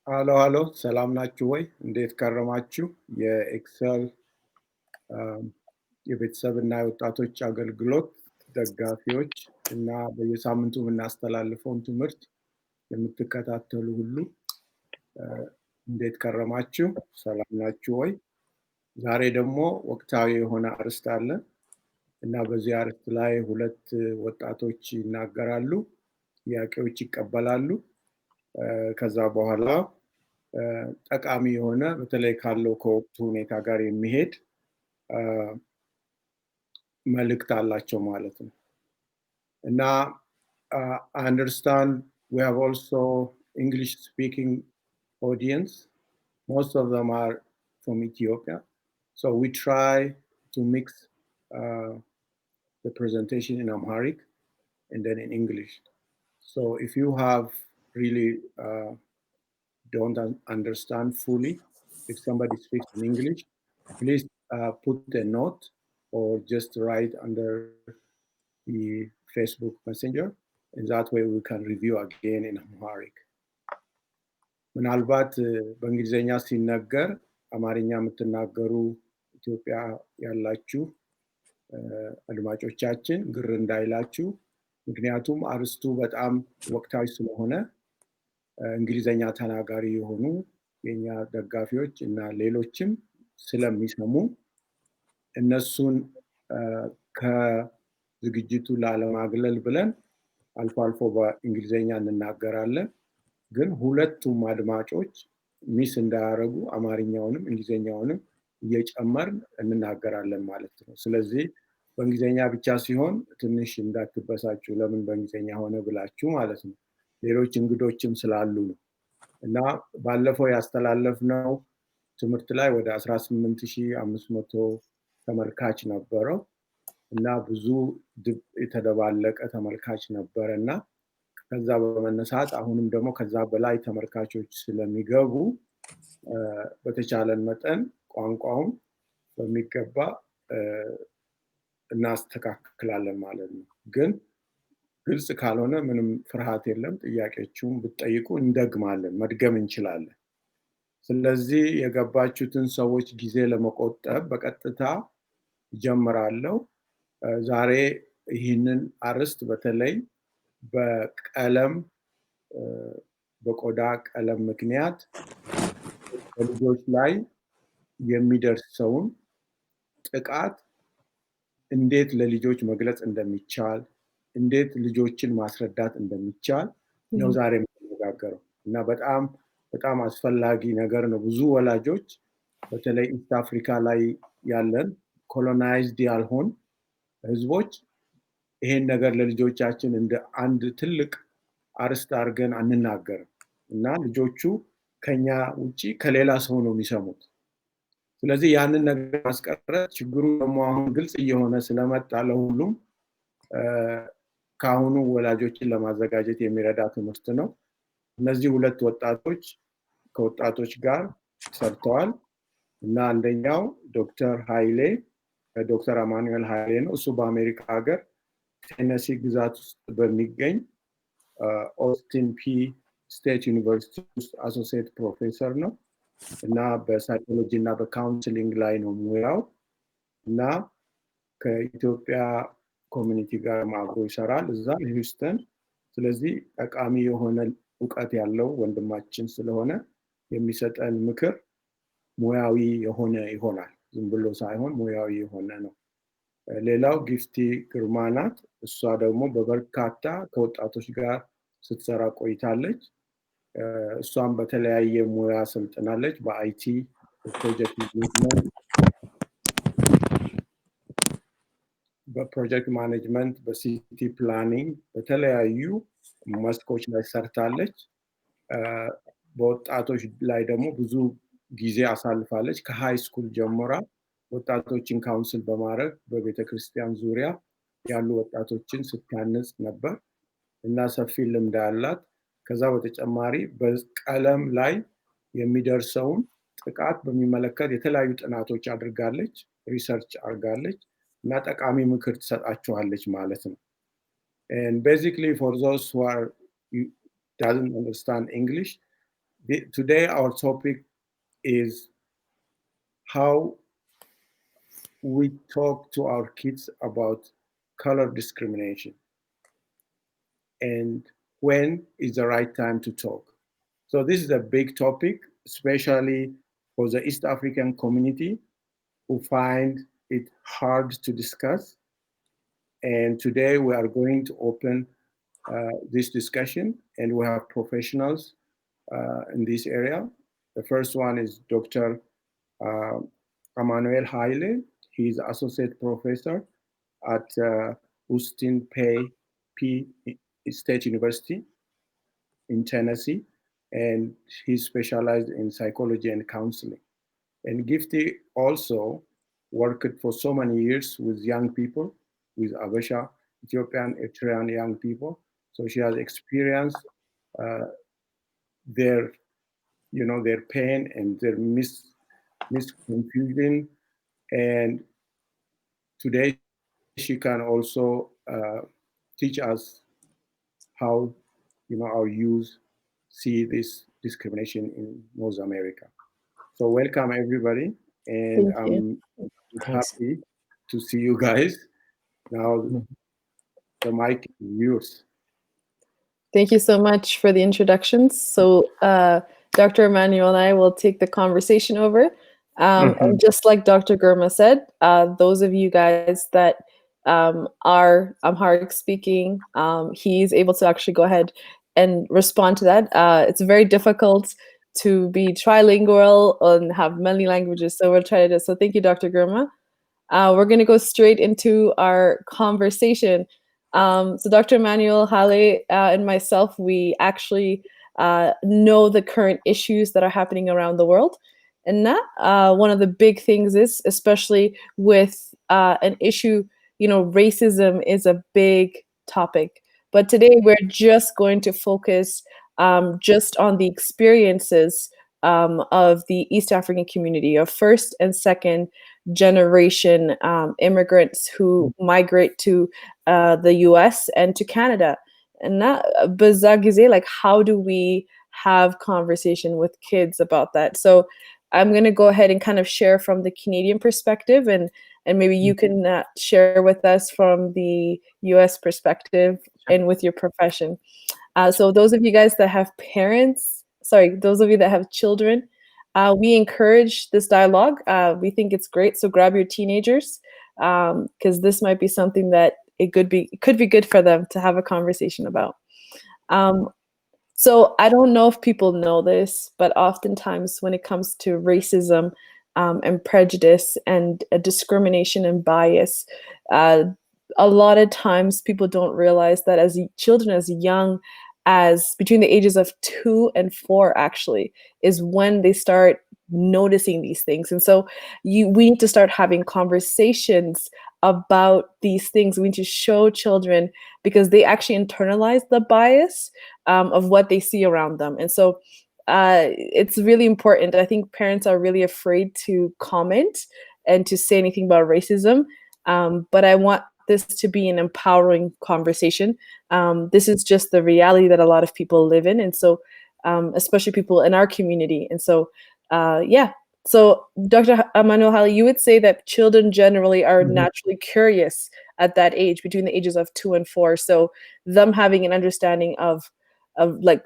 ሃሎ ሃሎ ሰላም ናችሁ ወይ? እንዴት ከረማችሁ? የኤክሰል የቤተሰብና የወጣቶች አገልግሎት ደጋፊዎች እና በየሳምንቱ የምናስተላልፈውን ትምህርት የምትከታተሉ ሁሉ እንዴት ከረማችሁ? ሰላም ናችሁ ወይ? ዛሬ ደግሞ ወቅታዊ የሆነ አርዕስት አለ እና በዚህ አርዕስት ላይ ሁለት ወጣቶች ይናገራሉ፣ ጥያቄዎች ይቀበላሉ። ከዛ በኋላ ጠቃሚ የሆነ በተለይ ካለው ከወቅቱ ሁኔታ ጋር የሚሄድ መልእክት አላቸው ማለት ነው። እና I understand we have also English speaking audience. Most of them are from Ethiopia. So we try to mix the presentation in Amharic and then in English. So if you have really don't understand fully, if somebody speaks in English, please put a note or just write under the Facebook Messenger, and that way we can review again in Amharic. ምናልባት በእንግሊዝኛ ሲነገር አማርኛ የምትናገሩ ኢትዮጵያ ያላችሁ አድማጮቻችን ግር እንዳይላችሁ፣ ምክንያቱም አርዕስቱ በጣም ወቅታዊ ስለሆነ እንግሊዘኛ ተናጋሪ የሆኑ የኛ ደጋፊዎች እና ሌሎችም ስለሚሰሙ እነሱን ከዝግጅቱ ላለማግለል ብለን አልፎ አልፎ በእንግሊዘኛ እንናገራለን። ግን ሁለቱም አድማጮች ሚስ እንዳያደርጉ አማርኛውንም እንግሊዘኛውንም እየጨመርን እንናገራለን ማለት ነው። ስለዚህ በእንግሊዘኛ ብቻ ሲሆን ትንሽ እንዳትበሳጩ፣ ለምን በእንግሊዘኛ ሆነ ብላችሁ ማለት ነው። ሌሎች እንግዶችም ስላሉ ነው። እና ባለፈው ያስተላለፍነው ትምህርት ላይ ወደ 18500 ተመልካች ነበረው እና ብዙ የተደባለቀ ተመልካች ነበረ እና ከዛ በመነሳት አሁንም ደግሞ ከዛ በላይ ተመልካቾች ስለሚገቡ በተቻለን መጠን ቋንቋውን በሚገባ እናስተካክላለን ማለት ነው። ግን ግልጽ ካልሆነ ምንም ፍርሃት የለም። ጥያቄዎቹን ብትጠይቁ እንደግማለን፣ መድገም እንችላለን። ስለዚህ የገባችሁትን ሰዎች ጊዜ ለመቆጠብ በቀጥታ ጀምራለሁ። ዛሬ ይህንን አርዕስት በተለይ በቆዳ ቀለም ምክንያት በልጆች ላይ የሚደርሰውን ጥቃት እንዴት ለልጆች መግለጽ እንደሚቻል፣ እንዴት ልጆችን ማስረዳት እንደሚቻል ነው ዛሬ የምንነጋገረው እና በጣም አስፈላጊ ነገር ነው። ብዙ ወላጆች በተለይ ኢስት አፍሪካ ላይ ያለን ኮሎናይዝድ ያልሆን ህዝቦች ይሄን ነገር ለልጆቻችን እንደ አንድ ትልቅ አርዕስት አድርገን አንናገርም እና ልጆቹ ከኛ ውጪ ከሌላ ሰው ነው የሚሰሙት። ስለዚህ ያንን ነገር ማስቀረት፣ ችግሩ ደግሞ አሁን ግልጽ እየሆነ ስለመጣ ለሁሉም ከአሁኑ ወላጆችን ለማዘጋጀት የሚረዳ ትምህርት ነው። እነዚህ ሁለት ወጣቶች ከወጣቶች ጋር ሰርተዋል እና አንደኛው ዶክተር አማኑኤል ኃይሌ ነው። እሱ በአሜሪካ ሀገር ቴነሲ ግዛት ውስጥ በሚገኝ ኦስቲን ፒ ስቴት ዩኒቨርሲቲ ውስጥ አሶሲየት ፕሮፌሰር ነው እና በሳይኮሎጂ እና በካውንስሊንግ ላይ ነው ሙያው እና ከኢትዮጵያ ኮሚኒቲ ጋር አብሮ ይሰራል እዛ ሂውስተን። ስለዚህ ጠቃሚ የሆነ እውቀት ያለው ወንድማችን ስለሆነ የሚሰጠን ምክር ሙያዊ የሆነ ይሆናል። ዝም ብሎ ሳይሆን ሙያዊ የሆነ ነው። ሌላው ጊፍቲ ግርማ ናት። እሷ ደግሞ በበርካታ ከወጣቶች ጋር ስትሰራ ቆይታለች። እሷም በተለያየ ሙያ ሰልጥናለች። በአይቲ፣ በፕሮጀክት ማኔጅመንት፣ በሲቲ ፕላኒንግ በተለያዩ መስኮች ላይ ሰርታለች። በወጣቶች ላይ ደግሞ ብዙ ጊዜ አሳልፋለች። ከሃይ ስኩል ጀምራ ወጣቶችን ካውንስል በማድረግ በቤተክርስቲያን ዙሪያ ያሉ ወጣቶችን ስታንጽ ነበር እና ሰፊ ልምድ አላት። ከዛ በተጨማሪ በቀለም ላይ የሚደርሰውን ጥቃት በሚመለከት የተለያዩ ጥናቶች አድርጋለች፣ ሪሰርች አድርጋለች እና ጠቃሚ ምክር ትሰጣቸዋለች ማለት ነው። And basically for those who doesn't understand English, Today our topic is how we talk to our kids about color discrimination and when is the right time to talk. So this is a big topic, especially for the East African community who find it hard to discuss. And today we are going to open this discussion, and we have professionals in this area. The first one is Dr. Emmanuel Haile. He's associate professor at Austin Peay State University in Tennessee, and he's specialized in psychology and counseling. And Gifty also worked for so many years with young people, with Abesha, Ethiopian, Eritrean young people. So she has experienced their, their pain and their misconfusion. And today she can also teach us how, our youth see this discrimination in North America. So welcome everybody, and I'm happy to see you guys. Now the mic is yours. Thank you so much for the introductions. So Dr. Emmanuel and I will take the conversation over. And just like Dr. Gurma said, those of you guys that are Amharic speaking, he's able to actually go ahead and respond to that. It's very difficult to be trilingual and have many languages, so we'll try to do. So thank you, Dr. Gurma. We're going to go straight into our conversation. So Dr. Emmanuel Haile and myself, we actually know the current issues that are happening around the world. And that one of the big things is, especially with an issue, racism is a big topic. But today we're just going to focus just on the experiences of the East African community, of first and second generation immigrants who migrate to the US and to Canada. And that, like, how do we have conversation with kids about that? So I'm going to go ahead and kind of share from the Canadian perspective, and maybe you can share with us from the US perspective and with your profession. So those of you guys that have those of you that have children, we encourage this dialogue. We think it's great. So grab your teenagers, because this might be something that it could be good for them to have a conversation about. So I don't know if people know this, but oftentimes when it comes to racism and prejudice and discrimination and bias, a lot of times people don't realize that as children, as young as between the ages of 2 and 4 actually is when they start noticing these things. And so we need to start having conversations about these things. We need to show children, because they actually internalize the bias of what they see around them. And so it's really important. I think parents are really afraid to comment and to say anything about racism. But I want this to be an empowering conversation. This is just the reality that a lot of people live in. And so especially people in our community. And so, So Dr. Emmanuel Haile, you would say that children generally are naturally curious at that age, between the ages of 2 and 4. So them having an understanding of like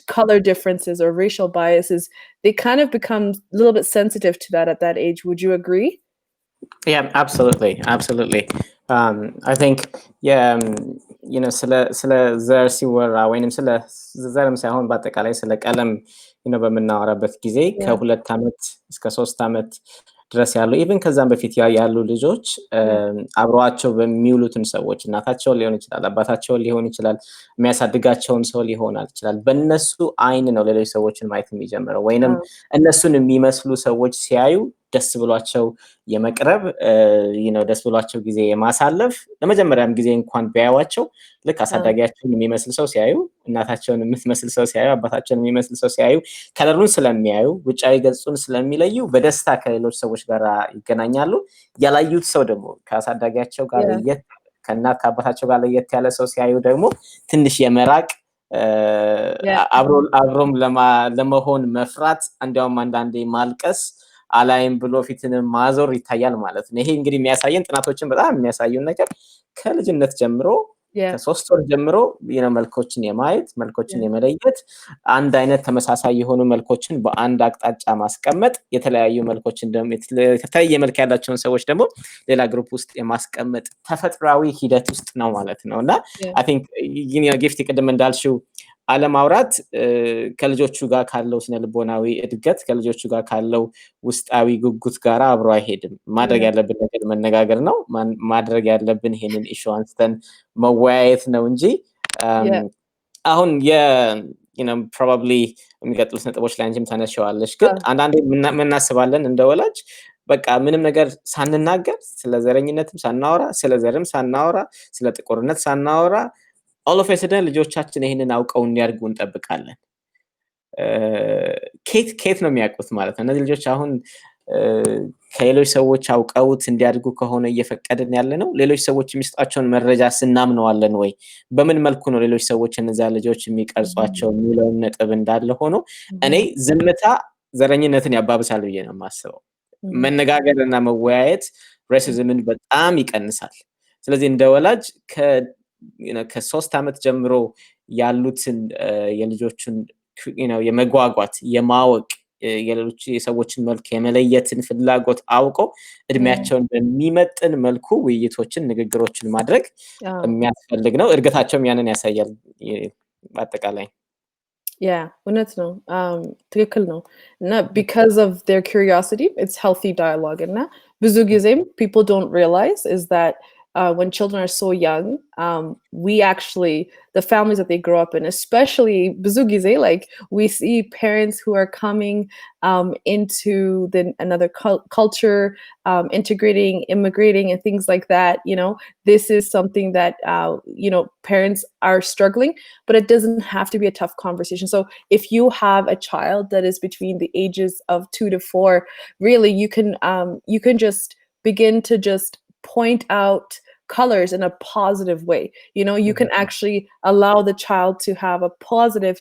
color differences or racial biases, they kind of become a little bit sensitive to that at that age. Would you agree? Yeah, absolutely. I think, ስለ ዘር ሲወራ ወይንም ስለ ዘርም ሳይሆን በአጠቃላይ ስለ ቀለም በምናወራበት ጊዜ ከ2 ዓመት እስከ 3 ዓመት ድረስ ያሉ ኢቭን ከዛም በፊት ያሉ ልጆች አብረዋቸው በሚውሉትን ሰዎች እናታቸው ሊሆን ይችላል፣ አባታቸው ሊሆን ይችላል፣ የሚያሳድጋቸውን ሰው ሊሆን ይችላል። በእነሱ አይን ነው ሌሎች ሰዎችን ማየት የሚጀምረው፣ ወይንም እነሱን የሚመስሉ ሰዎች ሲያዩ ደስ ብሏቸው የመቅረብ ደስ ብሏቸው ጊዜ የማሳለፍ ለመጀመሪያም ጊዜ እንኳን ቢያዩዋቸው ልክ አሳዳጊያቸውን የሚመስል ሰው ሲያዩ፣ እናታቸውን የምትመስል ሰው ሲያዩ፣ አባታቸውን የሚመስል ሰው ሲያዩ ከለሩን ስለሚያዩ ውጫዊ ገጹን ስለሚለዩ በደስታ ከሌሎች ሰዎች ጋር ይገናኛሉ። ያላዩት ሰው ደግሞ ከአሳዳጊያቸው ጋር ከእናት ከአባታቸው ጋር ለየት ያለ ሰው ሲያዩ ደግሞ ትንሽ የመራቅ አብሮም ለመሆን መፍራት፣ እንዲያውም አንዳንዴ ማልቀስ፣ አላይም ብሎ ፊትን ማዞር ይታያል ማለት ነው። ይሄ እንግዲህ የሚያሳየን ጥናቶችን በጣም የሚያሳዩን ነገር ከልጅነት ጀምሮ ከ3 ወር ጀምሮ መልኮችን የማየት መልኮችን የመለየት አንድ አይነት ተመሳሳይ የሆኑ መልኮችን በአንድ አቅጣጫ ማስቀመጥ የተለያዩ መልኮችን ደግሞ የተለያየ መልክ ያላቸውን ሰዎች ደግሞ ሌላ ግሩፕ ውስጥ የማስቀመጥ ተፈጥሯዊ ሂደት ውስጥ ነው ማለት ነው። እና አይ ቲንክ ጊፍቲ ቅድም እንዳልሽው አለማውራት ከልጆቹ ጋር ካለው ስነልቦናዊ እድገት ከልጆቹ ጋር ካለው ውስጣዊ ጉጉት ጋር አብሮ አይሄድም። ማድረግ ያለብን ነገር መነጋገር ነው። ማድረግ ያለብን ይሄንን ኢሹ አንስተን መወያየት ነው እንጂ አሁን ፕሮባብሊ የሚቀጥሉት ነጥቦች ላይ አንቺም ተነሽዋለሽ። ግን አንዳንዴ ምናስባለን እንደ ወላጅ በቃ ምንም ነገር ሳንናገር ስለ ዘረኝነትም ሳናወራ ስለ ዘርም ሳናወራ ስለ ጥቁርነት ሳናወራ all of a sudden ልጆቻችን ይሄንን አውቀው እንዲያድጉ እንጠብቃለን። ኬት ነው የሚያውቁት ማለት ነው። እነዚህ ልጆች አሁን ከሌሎች ሰዎች አውቀውት እንዲያድጉ ከሆነ እየፈቀድን ያለ ነው። ሌሎች ሰዎች የሚሰጣቸውን መረጃ ስናምነዋለን ወይ? በምን መልኩ ነው ሌሎች ሰዎች እነዚያ ልጆች የሚቀርጿቸው የሚለውን ነጥብ እንዳለ ሆኖ እኔ ዝምታ ዘረኝነትን ያባብሳል ብዬ ነው የማስበው። መነጋገርና መወያየት ሬሲዝምን በጣም ይቀንሳል። ስለዚህ እንደ ወላጅ ከ3 ዓመት ጀምሮ ያሉትን የልጆችን የመጓጓት የማወቅ የሌሎች የሰዎችን መልክ የመለየትን ፍላጎት አውቀው እድሜያቸውን በሚመጥን መልኩ ውይይቶችን ንግግሮችን ማድረግ የሚያስፈልግ ነው። እድገታቸውም ያንን ያሳያል በአጠቃላይ። እውነት ነው። ትክክል ነው። እና because of their curiosity it's healthy dialogue እና ብዙ ጊዜም people don't realize is that when children are so young, we actually, the families that they grow up in, especially ብዙ ጊዜ, like we see parents who are coming into another culture, integrating, immigrating, and things like that. This is something that parents are struggling, but it doesn't have to be a tough conversation. So if you have a child that is between the ages of 2 to 4, really you can just begin to just point out colors in a positive way. You can actually allow the child to have a positive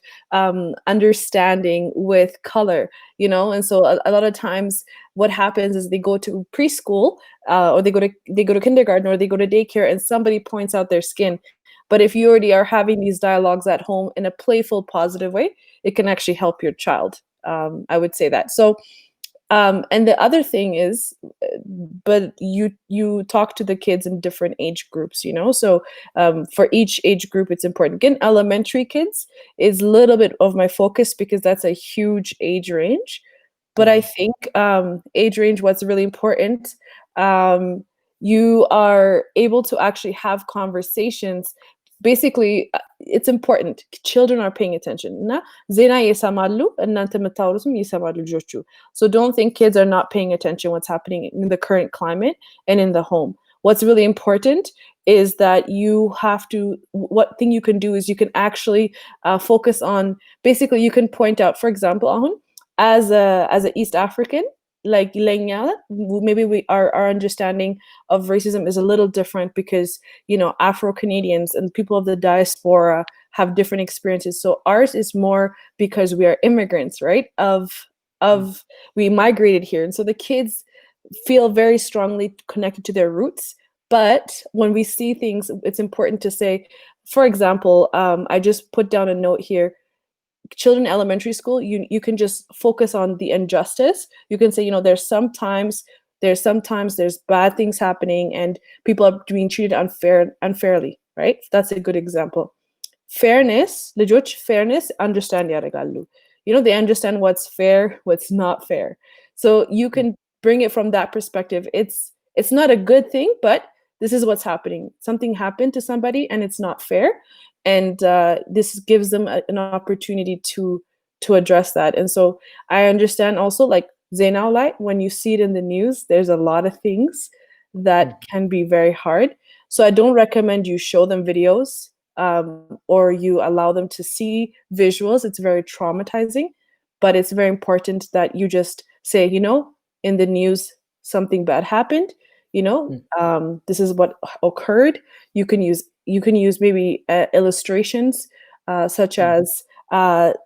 understanding with color, and so a lot of times what happens is they go to preschool or they go to kindergarten or they go to daycare and somebody points out their skin. But if you already are having these dialogues at home in a playful, positive way, it can actually help your child. I would say that. So and the other thing is, but you talk to the kids in different age groups, so for each age group it's important. Again, elementary kids is a little bit of my focus because that's a huge age range. But I think age range, what's really important, you are able to actually have conversations. Basically, it's important. Children are paying attention. So don't think kids are not paying attention what's happening in the current climate and in the home. What's really important is that what thing you can do is you can actually focus on, basically you can point out, for example, as a East African, like maybe our understanding of racism is a little different because Afro-Canadians and people of the diaspora have different experiences. So ours is more because we are immigrants, right? We migrated here, and so the kids feel very strongly connected to their roots. But when we see things, it's important to say, for example, I just put down a note here. Children in elementary school, you can just focus on the injustice. You can say, there's sometimes there's bad things happening and people are being treated unfairly, right? That's a good example. Fairness, ልጆች fairness understand ያደርጋሉ. They understand what's fair, what's not fair. So you can bring it from that perspective. It's not a good thing, but this is what's happening. Something happened to somebody and it's not fair. And this gives them an opportunity to address that. And so I understand also, like Zainawlai, when you see it in the news, there's a lot of things that can be very hard. So I don't recommend you show them videos or you allow them to see visuals. It's very traumatizing, but it's very important that you just say, in the news, something bad happened. This is what occurred. You can use maybe illustrations such as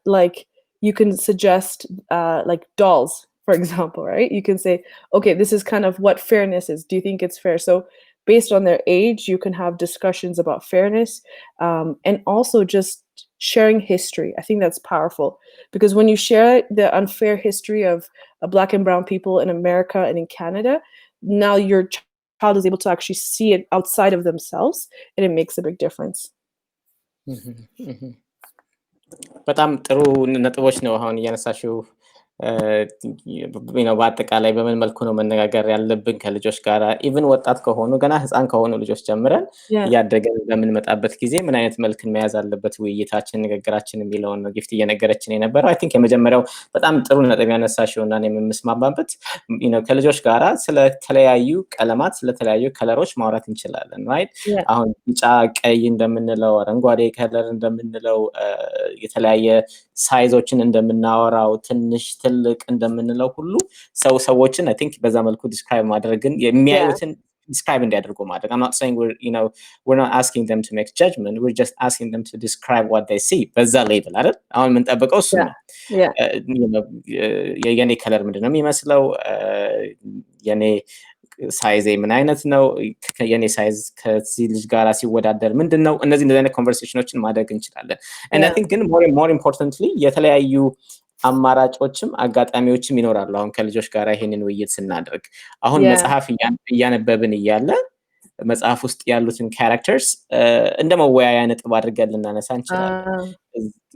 like you can suggest like dolls, for example, right? You can say, okay, this is kind of what fairness is. Do you think it's fair? So based on their age, you can have discussions about fairness, and also just sharing history. I think that's powerful, because when you share the unfair history of Black and brown people in America and in Canada, now your child is able to actually see it outside of themselves, and it makes a big difference. በጣም ጥሩ ነጥቦች ነው አሁን እያነሳሽው። በአጠቃላይ በምን መልኩ ነው መነጋገር ያለብን ከልጆች ጋር ኢቭን ወጣት ከሆኑ ገና ህፃን ከሆኑ ልጆች ጀምረን እያደገን በምንመጣበት ጊዜ ምን አይነት መልክን መያዝ አለበት ውይይታችን፣ ንግግራችን የሚለውን ነው ጊፍት እየነገረችን የነበረው። አይ ቲንክ የመጀመሪያው በጣም ጥሩ ነጥብ ያነሳሽውና እኔ የምስማማበት ከልጆች ጋራ ስለተለያዩ ቀለማት ስለተለያዩ ከለሮች ማውራት እንችላለን። ራይት አሁን ቢጫ ቀይ እንደምንለው አረንጓዴ ከለር እንደምንለው የተለያየ ሳይዞችን እንደምናወራው ትንሽ ትልቅ እንደምንለው ሁሉ ሰዎችን አይ ቲንክ በዛ መልኩ ዲስክራይብ ማድረግን የሚያዩትን describe እንዲያደርጉ ማድረግ. I'm not saying we're not asking them to make judgment, we're just asking them to describe what they see በዛ ሌቭል አይደል አሁን የምንጠብቀው እሱ ነው። የኔ ከለር ምንድነው የሚመስለው፣ የኔ ሳይዝ ምን አይነት ነው፣ የኔ ሳይዝ ከዚህ ልጅ ጋር ሲወዳደር ምንድነው፣ እነዚህ አይነት ኮንቨርሴሽኖችን ማድረግ እንችላለን። and I think ግን more importantly የተለያዩ አማራጮችም አጋጣሚዎችም ይኖራሉ። አሁን ከልጆች ጋር ይሄንን ውይይት ስናደርግ አሁን መጽሐፍ እያነበብን እያለ መጽሐፍ ውስጥ ያሉትን ካራክተርስ እንደ መወያያ ነጥብ አድርገን ልናነሳ እንችላለን።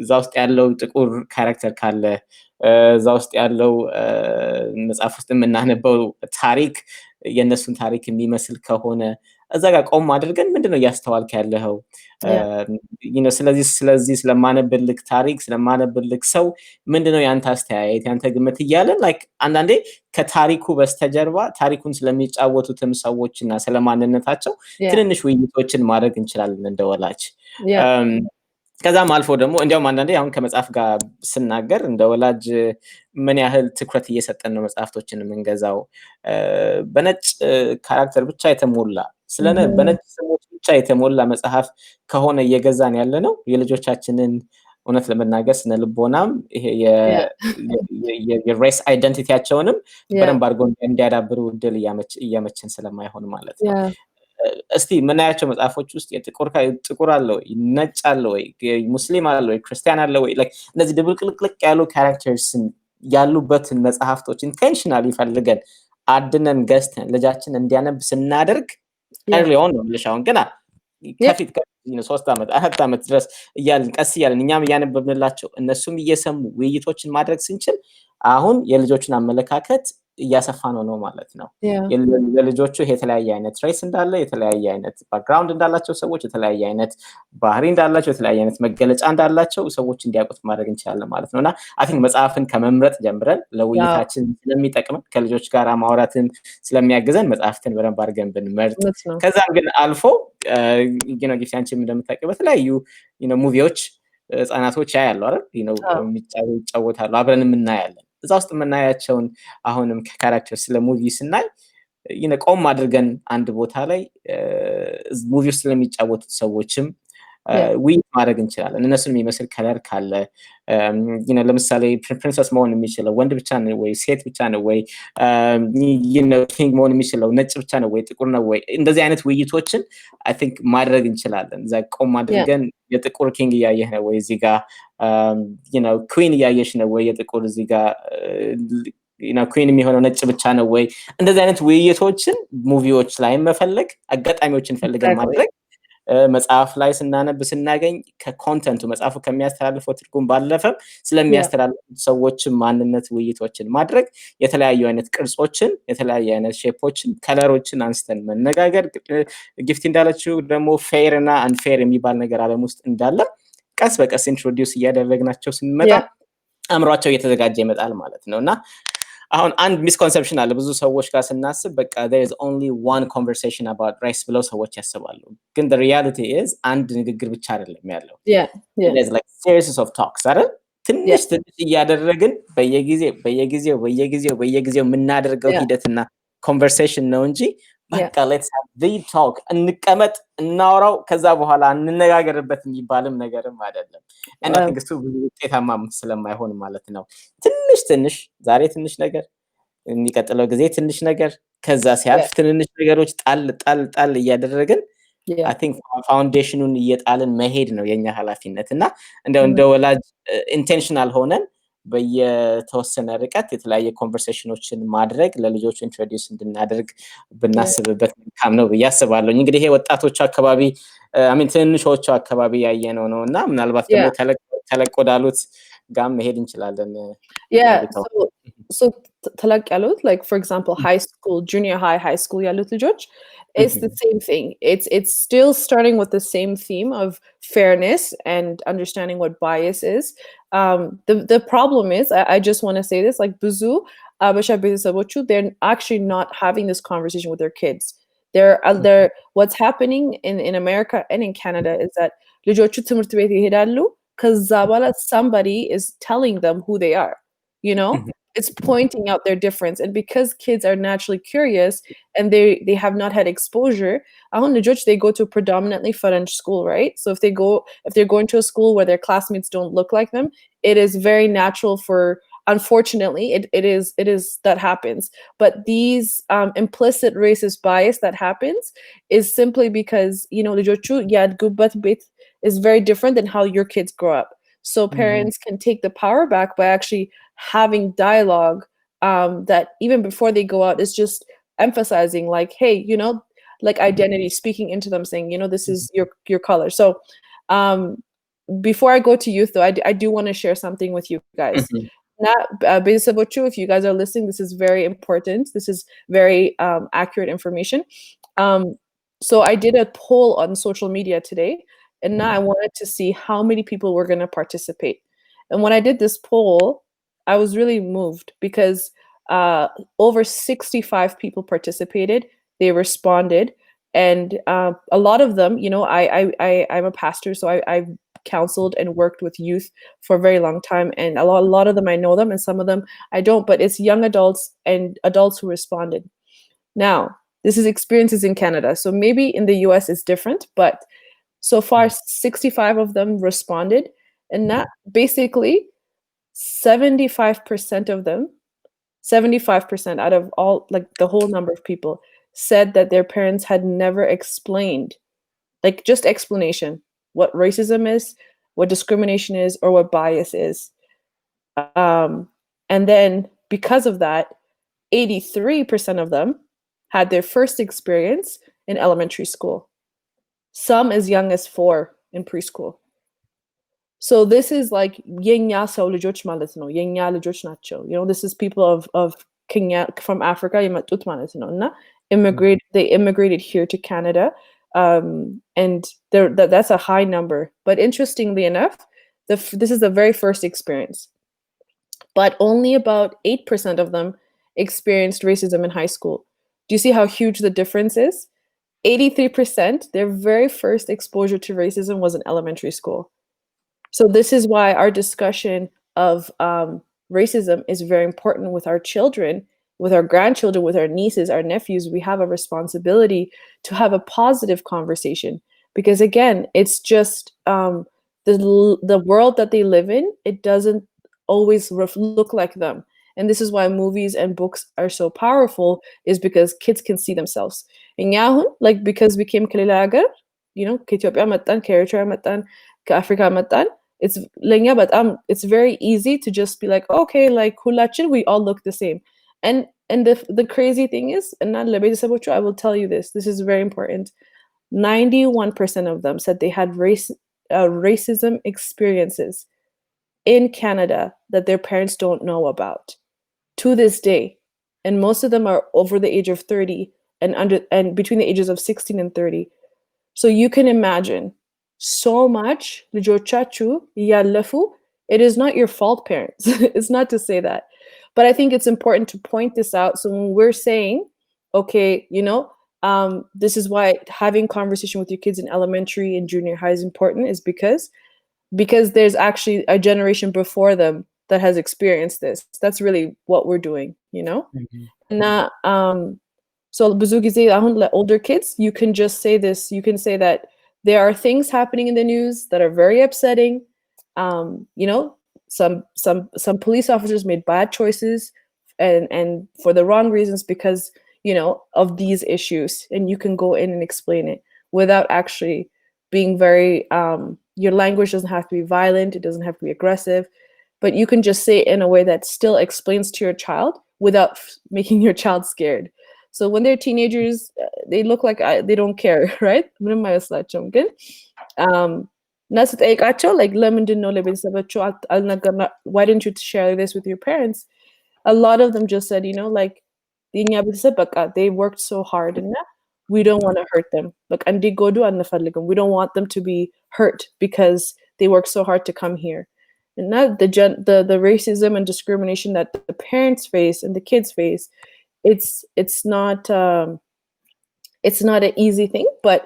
እዛ ውስጥ ያለው ጥቁር ካራክተር ካለ እዛ ውስጥ ያለው መጽሐፍ ውስጥ የምናነበው ታሪክ የነሱን ታሪክ የሚመስል ከሆነ እዛ ጋር ቆም አድርገን ምንድነው እያስተዋልክ ያለኸው፣ ስለዚህ ስለማነብልክ ታሪክ ስለማነብልክ ሰው ምንድነው ያንተ አስተያየት ያንተ ግምት እያለን ላይክ አንዳንዴ ከታሪኩ በስተጀርባ ታሪኩን ስለሚጫወቱትም ሰዎችና ስለማንነታቸው ትንንሽ ውይይቶችን ማድረግ እንችላለን እንደ ወላጅ። ከዛም አልፎ ደግሞ እንዲያውም አንዳንዴ አሁን ከመጽሐፍ ጋር ስናገር እንደ ወላጅ ምን ያህል ትኩረት እየሰጠን ነው መጽሐፍቶችን የምንገዛው። በነጭ ካራክተር ብቻ የተሞላ በነጭ ስሞች ብቻ የተሞላ መጽሐፍ ከሆነ እየገዛን ያለ ነው የልጆቻችንን እውነት ለመናገር ስነ ልቦናም ይሄ የሬስ አይደንቲቲያቸውንም በደንብ አድርገው እንዲያዳብሩ እድል እያመችን ስለማይሆን ማለት ነው። እስቲ ምናያቸው መጽሐፎች ውስጥ ጥቁር አለ ወይ፣ ነጭ አለ ወይ፣ ሙስሊም አለ ወይ፣ ክርስቲያን አለ ወይ፣ ላይክ እነዚህ ድብልቅልቅ ያሉ ካራክተርስን ያሉበትን መጽሐፍቶች ኢንቴንሽናሊ ፈልገን አድነን ገዝተን ልጃችን እንዲያነብ ስናደርግ early on ነው ልሽ አሁን ገና ከፊት 3 ዓመት 4 ዓመት ድረስ እያልን ቀስ እያልን እኛም እያነበብንላቸው እነሱም እየሰሙ ውይይቶችን ማድረግ ስንችል አሁን የልጆችን አመለካከት እያሰፋ ነው ማለት ነው። የልጆቹ የተለያየ አይነት ሬስ እንዳለ የተለያየ አይነት ባክግራውንድ እንዳላቸው ሰዎች የተለያየ አይነት ባህሪ እንዳላቸው የተለያየ አይነት መገለጫ እንዳላቸው ሰዎች እንዲያውቁት ማድረግ እንችላለን ማለት ነውና አይ ቲንክ መጽሐፍን ከመምረጥ ጀምረን ለውይይታችን ስለሚጠቅመን ከልጆች ጋር ማውራትን ስለሚያግዘን መጽሐፍትን በደንብ አድርገን ብንመርጥ ከዛም ግን አልፎ ጊፍታንችን እንደምታውቂው በተለያዩ ሙቪዎች ህፃናቶች ያያሉ አይደል ይጫወታሉ አብረንም እናያለን። እዛ ውስጥ የምናያቸውን አሁንም ከካራክተር ስለ ሙቪ ስናይ ቆም አድርገን አንድ ቦታ ላይ ሙቪ ውስጥ ስለሚጫወቱት ሰዎችም ውይይት ማድረግ እንችላለን። እነሱን የሚመስል ከለር ካለ ለምሳሌ ፕሪንሰስ መሆን የሚችለው ወንድ ብቻ ነው ወይ ሴት ብቻ ነው ወይ ኪንግ መሆን የሚችለው ነጭ ብቻ ነው ወይ ጥቁር ነው ወይ፣ እንደዚህ አይነት ውይይቶችን አይ ቲንክ ማድረግ እንችላለን። እዛ ቆም አድርገን የጥቁር ኪንግ እያየህ ነው ወይ እዚህ ጋር ኩዊን እያየሽ ነው ወይ የጥቁር እዚህ ጋር ኩዊን የሚሆነው ነጭ ብቻ ነው ወይ፣ እንደዚህ አይነት ውይይቶችን ሙቪዎች ላይ መፈለግ አጋጣሚዎችን ፈልገን ማድረግ መጽሐፍ ላይ ስናገኝ ከኮንተንቱ መጽሐፉ ከሚያስተላልፈው ትርጉም ባለፈም ስለሚያስተላልፉት ሰዎችን ማንነት ውይይቶችን ማድረግ የተለያዩ አይነት ቅርጾችን የተለያዩ አይነት ሼፖችን ከለሮችን አንስተን መነጋገር ጊፍት እንዳለችው ደግሞ ፌር እና አንፌር የሚባል ነገር ዓለም ውስጥ እንዳለ ቀስ በቀስ ኢንትሮዲዩስ እያደረግናቸው ስንመጣ አእምሯቸው እየተዘጋጀ ይመጣል ማለት ነውና አሁን አንድ ሚስኮንሰፕሽን አለ ብዙ ሰዎች ጋር ስናስብ በቃ there is only one conversation about race ብለው ሰዎች ያስባሉ። ግን the reality is አንድ ንግግር ብቻ አይደለም ያለው there's like series of talks አይደል ትንሽ እያደረግን በየጊዜው የምናደርገው ሂደትና ኮንቨርሴሽን ነው እንጂ በቃ ሌትስ ሃቭ ዘ ቶክ እንቀመጥ እናውራው ከዛ በኋላ እንነጋገርበት የሚባልም ነገርም አይደለም and I think እሱ ብዙ ውጤታማም ስለማይሆን ማለት ነው ትንሽ ዛሬ ትንሽ ነገር የሚቀጥለው ጊዜ ትንሽ ነገር ከዛ ሲያልፍ ትንንሽ ነገሮች ጣል እያደረግን I think ፋውንዴሽኑን እየጣልን መሄድ ነው የኛ ኃላፊነት እና እንደ ወላጅ ኢንቴንሽናል ሆነን በየተወሰነ ርቀት የተለያየ ኮንቨርሴሽኖችን ማድረግ ለልጆቹ ኢንትሮዲዩስ እንድናደርግ ብናስብበት መልካም ነው ብዬ አስባለሁ እንግዲህ ይሄ ወጣቶች አካባቢ ትንንሾቹ አካባቢ ያየነው ነው እና ምናልባት ደግሞ ተለቅ ወዳሉት ጋም መሄድ እንችላለን so ተለቅ ያሉት like for example high school junior high school ያሉት ልጆች it's the same thing it's still starting with the same theme of fairness and understanding what bias is the problem is I just want to say this like ብዙ አበሻ ቤተሰቦቹ they're actually not having this conversation with their kids they're what's happening in America and in Canada is that ልጆቹ ትምህርት ቤት ይሄዳሉ ከዛ በኋላ somebody is telling them who they are you know it's pointing out their difference and because kids are naturally curious and they have not had exposure they go to a predominantly French school right so if they're going to a school where their classmates don't look like them it is very natural for unfortunately it is that happens but these implicit racist bias that happens is simply because ልጆቹ ያድጉበት ቤት is very different than how your kids grow up so parents can take the power back by actually having dialogue that even before they go out is just emphasizing like hey like identity speaking into them saying this is your color so before I go to youth though I do want to share something with you guys if you guys are listening this is very important this is very accurate information so I did a poll on social media today and now I wanted to see how many people were going to participate and when I did this poll I was really moved because over 65 people participated. They responded, and a lot of them, I'm a pastor, so I've counseled and worked with youth for a very long time, and a lot of them I know them, and some of them I don't. But it's young adults and adults who responded. Now, this is experiences in Canada, so maybe in the US it's different, but so far 65 of them responded, and that basically 75% of them 75% out of all like the whole number of people said that their parents had never explained like just explanation what racism is what discrimination is or what bias is and then because of that 83% of them had their first experience in elementary school some as young as 4 in preschool so this is like የኛ ሰው ልጆች ማለት ነው የኛ ልጆች ናቸው this is people of Kenya from Africa የመጡት ማለት ነው እና they immigrated here to Canada and that's a high number but interestingly enough this is the very first experience but only about 8% of them experienced racism in high school do you see how huge the difference is 83% their very first exposure to racism was in elementary school so this is why our discussion of racism is very important with our children, with our grandchildren, with our nieces, our nephews. We have a responsibility to have a positive conversation because again, it's just the world that they live in. It doesn't always look like them. And this is why movies and books are so powerful is because kids can see themselves. And Yahoo, like because we came Kalilagar, ከኢትዮጵያ መጣን, ከኤርትራ መጣን, ከአፍሪካ መጣን. It's lenya but it's very easy to just be like okay like hulachin we all look the same and the crazy thing is and I will tell you this is very important 91% of them said they had racism experiences in Canada that their parents don't know about to this day and most of them are over the age of 30 and between the ages of 16 and 30 so you can imagine so much ልጆቻችሁ እያለፉ it is not your fault parents it's not to say that but I think it's important to point this out so when we're saying okay this is why having conversation with your kids in elementary and junior high is important is because there's actually a generation before them that has experienced this that's really what we're doing So ብዙ ጊዜ አሁን older kids, you can just say this. You can say that there are things happening in the news that are very upsetting. You know, some police officers made bad choices and for the wrong reasons because, you know, of these issues. And you can go in and explain it without actually being very, your language doesn't have to be violent. It doesn't have to be aggressive, but you can just say it in a way that still explains to your child without making your child scared. So when they're teenagers, they look like they don't care, right? ምንም አይመስላቸውም ግን እና ስጠይቃቸው like ለምንድን ነው ለቤተሰባቸው አልነገርና why didn't you share this with your parents? A lot of them just said, you know, like የኛ ቤተሰብ በቃ they worked so hard and we don't want to hurt them. Like እንዲጎዱ አንፈልግም. We don't want them to be hurt because they worked so hard to come here. And not the racism and discrimination that the parents face and the kids face, it's not an easy thing, but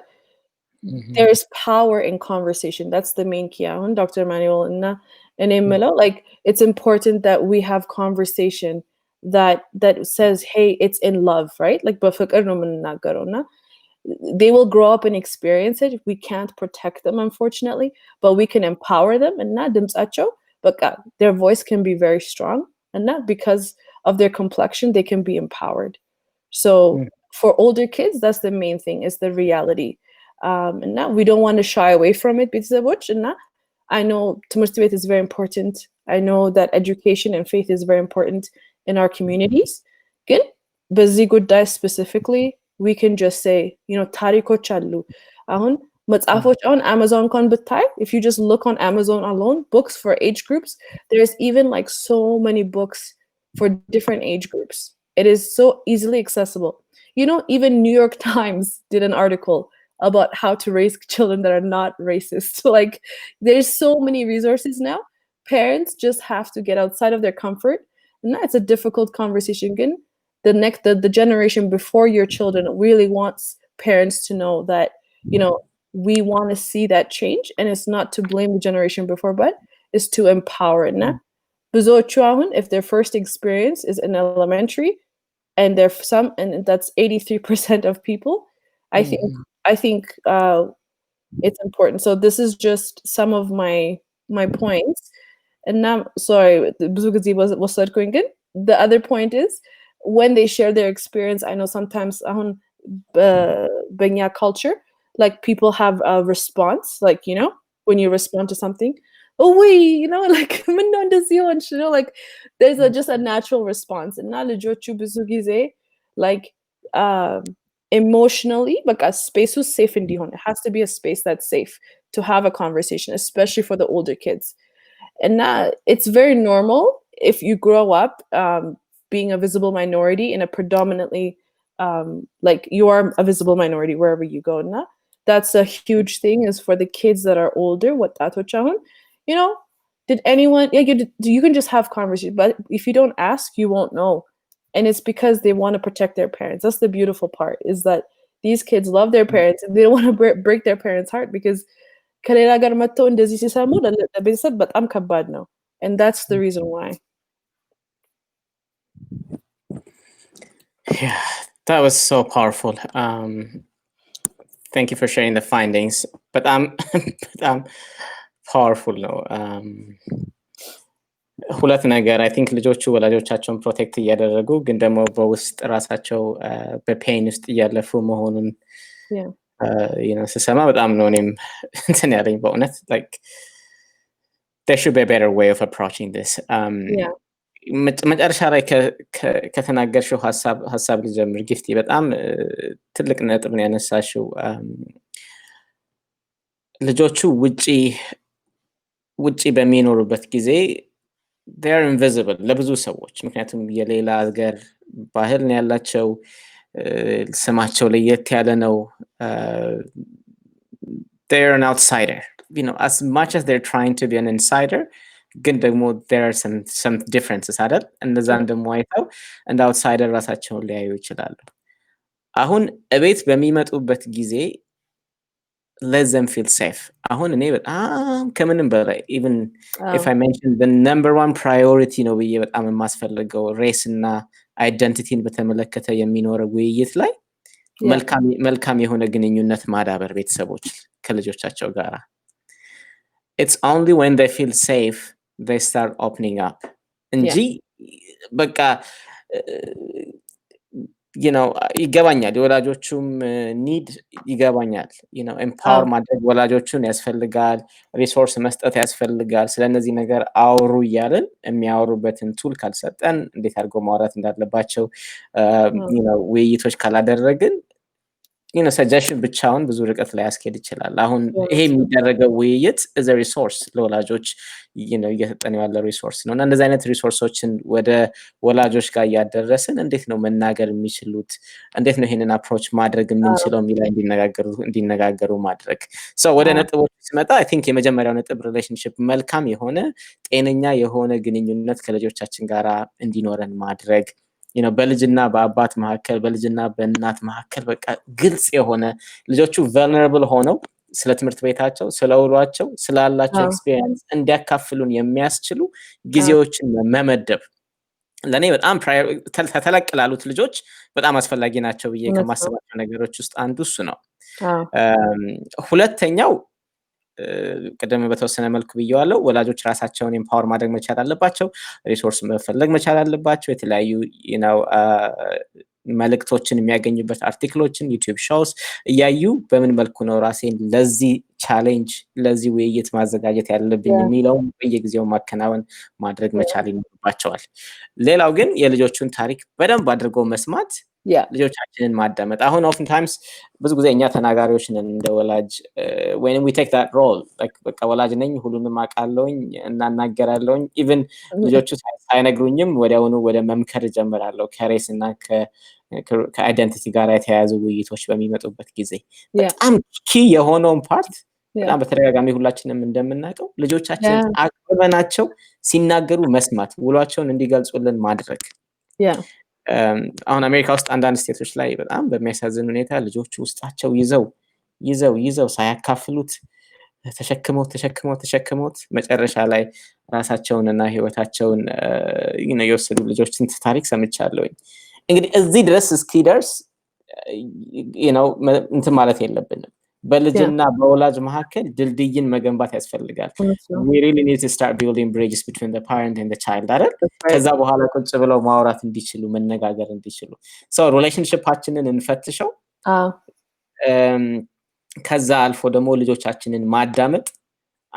there is power in conversation. That's the main key. Dr. Emmanuel and Emilo, like it's important that we have conversation that says, hey, it's in love, right? Like they will grow up and experience it. We can't protect them, unfortunately, but we can empower them. And but their voice can be very strong, and not because of their complexion, they can be empowered. So for older kids, that's the main thing, is the reality. And now we don't want to shy away from it. I know Timurtibet is very important. I know that education and faith is very important in our communities. Good. But good die specifically, we can just say, you know, tariko challu. On Amazon if you just look on Amazon alone, books for age groups, there's even like so many books for different age groups. It is so easily accessible. You know, even New York Times did an article about how to raise children that are not racist. Like there's so many resources now. Parents just have to get outside of their comfort. And that's a difficult conversation. Again, the generation before your children really wants parents to know that, you know, we want to see that change, and it's not to blame the generation before, but is to empower it. If their first experience is in elementary, and there's some, and that's 83% of people, I think it's important. So this is just some of my points. And now, sorry, the other point is, when they share their experience, I know sometimes Benya culture, like people have a response, like, you know, when you respond to something, oh wait, you know, like you know, like there's just a natural response. And now like emotionally, but a space is safe in Dihon. It has to be a space that's safe to have a conversation, especially for the older kids. And now it's very normal if you grow up being a visible minority in a predominantly like you are a visible minority wherever you go. Now that's a huge thing, is for the kids that are older, you know, did anyone, you can just have conversation, but if you don't ask, you won't know. And it's because they want to protect their parents. That's the beautiful part, is that these kids love their parents and they don't want to break their parents' heart, because and that's the reason why. Yeah, that was so powerful. Thank you for sharing the findings. But powerful ነው። ሁለት ነገር አይ ቲንክ ልጆቹ ወላጆቻቸውን ፕሮቴክት እያደረጉ ግን ደግሞ በውስጥ ራሳቸው በፔን ውስጥ እያለፉ መሆኑን ስሰማ በጣም ነው እኔም እንትን ያለኝ በእውነት like there should be a better way of approaching this. መጨረሻ ላይ ከተናገርሽው ሐሳብ ልጀምር። ጊፍቲ በጣም ትልቅ ነጥብ ነው ያነሳሽው። ልጆቹ ውጪ በሚኖሩበት ጊዜ they are invisible ለብዙ ሰዎች፣ ምክንያቱም የሌላ ሀገር ባህል ነው ያላቸው፣ ስማቸው ለየት ያለ ነው። they are an outsider, you know, as much as they're trying to be an insider, ግን ደግሞ there are some differences አይደል? እነዛን ደግሞ አይተው እንደ outsider ራሳቸውን ሊያዩ ይችላሉ። አሁን እቤት በሚመጡበት ጊዜ let them feel safe. አሁን እኔ በጣም ከምንም በላይ even if I mention the number one priority ነው ብዬ በጣም የማስፈልገው ሬስ እና አይደንቲቲን በተመለከተ የሚኖረው ውይይት ላይ መልካም የሆነ ግንኙነት ማዳበር ቤተሰቦች ከልጆቻቸው ጋር it's only when they feel safe they start opening up እንጂ በቃ ይገባኛል የወላጆቹም ኒድ ይገባኛል ኤምፓወር ማድረግ ወላጆቹን ያስፈልጋል ሪሶርስ መስጠት ያስፈልጋል ስለነዚህ ነገር አውሩ እያልን የሚያወሩበትን ቱል ካልሰጠን እንዴት አድርገው ማውራት እንዳለባቸው ውይይቶች ካላደረግን ሰጀሽን ብቻውን ብዙ ርቀት ላይ ያስኬድ ይችላል አሁን ይሄ የሚደረገው ውይይት is a resource ለወላጆች እየተጠነው ያለ ሪሶርስ ነው እና እንደዚህ አይነት ሪሶርሶችን ወደ ወላጆች ጋር ያደረስን እንዴት ነው መናገር የሚችሉት እንዴት ነው ይሄንን አፕሮች ማድረግ የምንችለው የሚላ እንዲነጋገሩ ማድረግ ወደ ነጥቦች ሲመጣ I think የመጀመሪያው ነጥብ ሪሌሽንሺፕ መልካም የሆነ ጤነኛ የሆነ ግንኙነት ከልጆቻችን ጋር እንዲኖረን ማድረግ በልጅና በአባት መካከል በልጅና በእናት መካከል በቃ ግልጽ የሆነ ልጆቹ vulnerable ሆነው ስለ ትምህርት ቤታቸው ስለ ውሏቸው ስላላቸው ኤክስፒሪየንስ እንዲያካፍሉን የሚያስችሉ ጊዜዎችን መመደብ ለኔ በጣም ተተለቅ ላሉት ልጆች በጣም አስፈላጊ ናቸው ብዬ ከማስባቸው ነገሮች ውስጥ አንዱ እሱ ነው ሁለተኛው ቀደም በተወሰነ መልኩ ብየዋለው ወላጆች ራሳቸውን ኤምፓወር ማድረግ መቻል አለባቸው ሪሶርስ መፈለግ መቻል አለባቸው የተለያዩ መልእክቶችን የሚያገኙበት አርቲክሎችን ዩቲዩብ ሾውስ እያዩ በምን መልኩ ነው ራሴን ለዚህ ቻሌንጅ ለዚህ ውይይት ማዘጋጀት ያለብኝ የሚለው በየጊዜው ማከናወን ማድረግ መቻል ይኖርባቸዋል ሌላው ግን የልጆቹን ታሪክ በደንብ አድርገው መስማት ልጆቻችንን ማዳመጥ አሁን often times ብዙ ጊዜ እኛ ተናጋሪዎች ነን እንደ ወላጅ when we take that role like በቃ ወላጅ ነኝ ሁሉንም አቃለውኝ እናናገራለውኝ even ልጆቹ ሳይነግሩኝም ወዲያውኑ ወደ መምከር ጀምራለሁ ከሬስ እና ከአይደንቲቲ ጋር የተያያዙ ውይይቶች በሚመጡበት ጊዜ በጣም ኪ የሆነውን ፓርት በጣም በተደጋጋሚ ሁላችንም እንደምናውቀው ልጆቻችንን አቅርበናቸው ሲናገሩ መስማት ውሏቸውን እንዲገልጹልን ማድረግ አሁን አሜሪካ ውስጥ አንዳንድ ስቴቶች ላይ በጣም በሚያሳዝን ሁኔታ ልጆቹ ውስጣቸው ይዘው ሳያካፍሉት ተሸክመው መጨረሻ ላይ ራሳቸውንና ህይወታቸውን የወሰዱ ልጆችን ታሪክ ሰምቻለሁኝ እንግዲህ እዚህ ድረስ እስኪደርስ እንትን ማለት የለብንም በልጅና በወላጅ መካከል ድልድይን መገንባት ያስፈልጋል we really need to start building bridges between the parent and the child አይደል ከዛ በኋላ ቁጭ ብለው ማውራት እንዲችሉ መነጋገር እንዲችሉ ሪሌሽንሺፓችንን እንፈትሸው ከዛ አልፎ ደግሞ ልጆቻችንን ማዳመጥ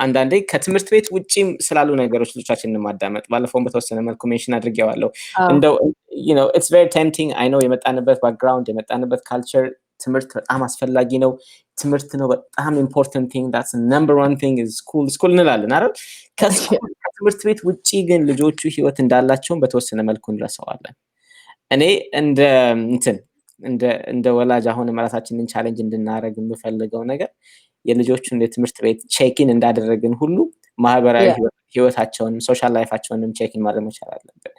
አንዳንዴ ከትምህርት ቤት ውጪም ስላሉ ነገሮች ልጆቻችንን ማዳመጥ ባለፈው በተወሰነ መልኩ ሜንሽን አድርጌዋለሁ እንደው it's very tempting I know የመጣንበት ባክግራውንድ የመጣንበት ካልቸር ትምህርት በጣም አስፈላጊ ነው ትምህርት ነው በጣም important thing that's the number one thing is school እንላለን አይደል ከትምህርት ቤት ውጪ ግን ልጆቹ ህይወት እንዳላቸው በተወሰነ መልኩ እንረሳዋለን እኔ እንደ ወላጅ አሁን ራሳችንን ቻሌንጅ እንድናረግ የምፈልገው ነገር የልጆቹን የትምህርት ቤት ቼኪን እንዳደረግን ሁሉ ማህበራዊ ህይወታቸውን ሶሻል ላይፋቸውንም ቼኪን ማድረግ መቻል አለብን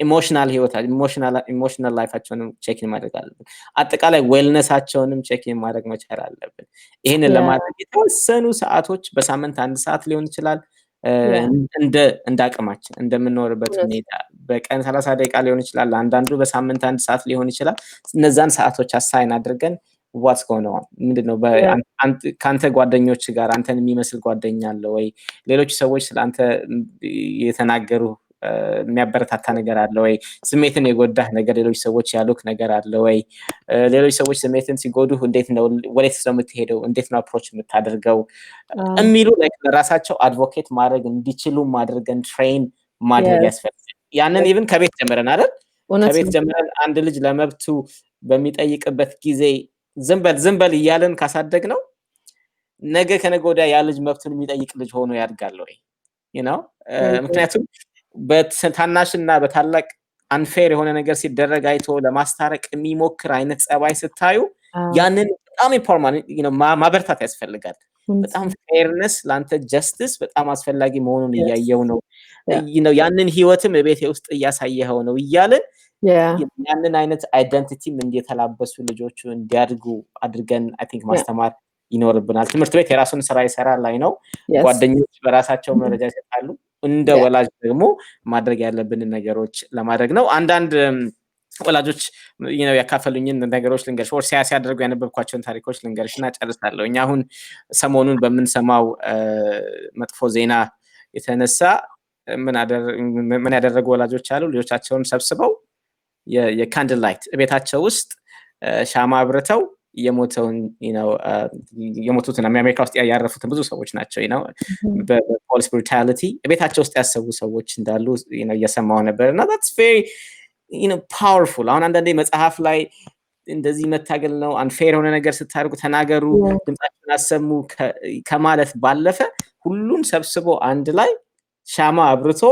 ኢሞሽናል ላይፋቸውንም ቼኪን ማድረግ አለብን አጠቃላይ ዌልነሳቸውንም ቼኪን ማድረግ መቻል አለብን ይሄንን ለማድረግ የተወሰኑ ሰዓቶች በሳምንት አንድ ሰዓት ሊሆን ይችላል እንደ አቅማችን እንደምንኖርበት ሁኔታ በቀን 30 ደቂቃ ሊሆን ይችላል አንዳንዱ በሳምንት አንድ ሰዓት ሊሆን ይችላል እነዛን ሰዓቶች አሳይን አድርገን what's going on ምንድነው ካንተ ጓደኞች ጋር አንተን የሚመስል ጓደኛ አለ ወይ ሌሎች ሰዎች ስላንተ የተናገሩ የሚያበረታታ ነገር አለ ወይ ስሜትን የጎዳህ ነገር ሌሎች ሰዎች ያሉክ ነገር አለ ወይ ሌሎች ሰዎች ስሜትን ሲጎዱህ እንዴት ነው ወዴት ነው የምትሄደው እንዴት ነው አፕሮች የምታደርገው የሚሉ ለራሳቸው አድቮኬት ማድረግ እንዲችሉ ማድረግን ትሬን ማድረግ ያስፈልጋል ያንን ኢቭን ከቤት ጀምረን አይደል ከቤት ጀምረን አንድ ልጅ ለመብቱ በሚጠይቅበት ጊዜ ዝምበል እያለን ካሳደግ ነው ነገ ከነገ ወዲያ ያ ልጅ መብቱን የሚጠይቅ ልጅ ሆኖ ያድጋል ወይ ምክንያቱም በታናሽና በታላቅ አንፌር የሆነ ነገር ሲደረግ አይቶ ለማስታረቅ የሚሞክር አይነት ጸባይ ስታዩ ያንን በጣም ኢምፖርታንት ማበርታት ያስፈልጋል በጣም ፌርነስ ላንተ ጀስቲስ በጣም አስፈላጊ መሆኑን እያየው ነው ያንን ህይወትም በቤቴ ውስጥ እያሳየኸው ነው እያለን ያንን አይነት አይደንቲቲም እንዲተላበሱ ልጆቹ እንዲያድጉ አድርገን I think ማስተማር ይኖርብናል ትምህርት ቤት የራሱን ስራ ይሰራል ላይ ነው ጓደኞች በራሳቸው መረጃ ይሰጣሉ እንደ ወላጅ ደግሞ ማድረግ ያለብንን ነገሮች ለማድረግ ነው። አንዳንድ ወላጆች ያካፈሉኝን ነገሮች ልንገርሽ፣ ወር ሲያደርጉ ያነበብኳቸውን ታሪኮች ልንገርሽ እና ጨርሳለሁ። እኛ አሁን ሰሞኑን በምንሰማው መጥፎ ዜና የተነሳ ምን ያደረጉ ወላጆች አሉ? ልጆቻቸውን ሰብስበው የካንድል ላይት ቤታቸው ውስጥ ሻማ አብርተው የሞቱትን አሜሪካ ውስጥ ያረፉትን ብዙ ሰዎች ናቸው በፖሊስ ብሩታሊቲ ቤታቸው ውስጥ ያሰቡ ሰዎች እንዳሉ እየሰማሁ ነበር እና that's very powerful። አሁን አንዳንዴ መጽሐፍ ላይ እንደዚህ መታገል ነው አንፌር የሆነ ነገር ስታደርጉ ተናገሩ፣ ድምጻችሁን አሰሙ ከማለት ባለፈ ሁሉን ሰብስቦ አንድ ላይ ሻማ አብርቶ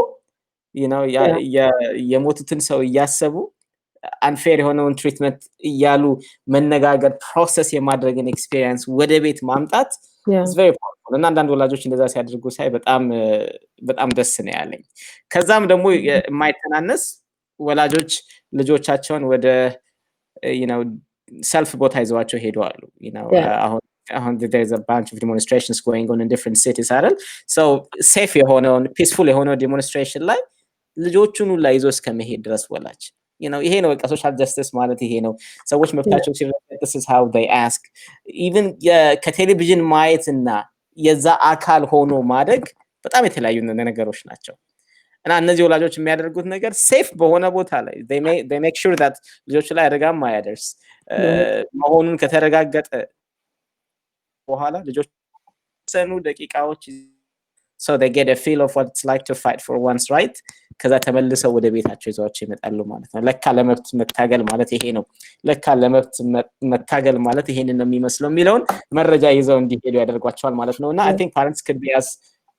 የሞቱትን ሰው እያሰቡ አንፌር የሆነውን ትሪትመንት እያሉ መነጋገር ፕሮሰስ የማድረግን ኤክስፒሪየንስ ወደ ቤት ማምጣት very powerful እና አንዳንድ ወላጆች እንደዛ ሲያደርጉ ሳይ በጣም ደስ ነው ያለኝ። ከዛም ደግሞ የማይተናነስ ወላጆች ልጆቻቸውን ወደ ሰልፍ ቦታ ይዘዋቸው ሄደዋሉ። አሁን there's a bunch of demonstrations going on in different cities አይደል? So safe የሆነውን peaceful የሆነው demonstration ላይ ልጆቹን ሁላ ይዞ እስከመሄድ ድረስ ወላጅ ይሄ ነው በቃ ሶሻል ጀስቲስ ማለት ይሄ ነው። ሰዎች መብታቸው ሲረጋገጥ this is how they ask even ከቴሌቪዥን ማየትና የዛ አካል ሆኖ ማደግ በጣም የተለያዩ ነገሮች ናቸው። እና እነዚህ ወላጆች የሚያደርጉት ነገር ሴፍ በሆነ ቦታ ላይ they make sure that ልጆች ላይ አደጋ ማያደርስ መሆኑን ከተረጋገጠ በኋላ ልጆች ሰኑ ደቂቃዎች so they get a feel of what it's like to fight for one's right ከዛ ተመልሰው ወደ ቤታቸው ይዘዋቸው ይመጣሉ ማለት ነው። ለካ ለመብት መታገል ማለት ይሄ ነው፣ ለካ ለመብት መታገል ማለት ይሄንን ነው የሚመስለው የሚለውን መረጃ ይዘው እንዲሄዱ ያደርጓቸዋል ማለት ነው። እና I think parents could be as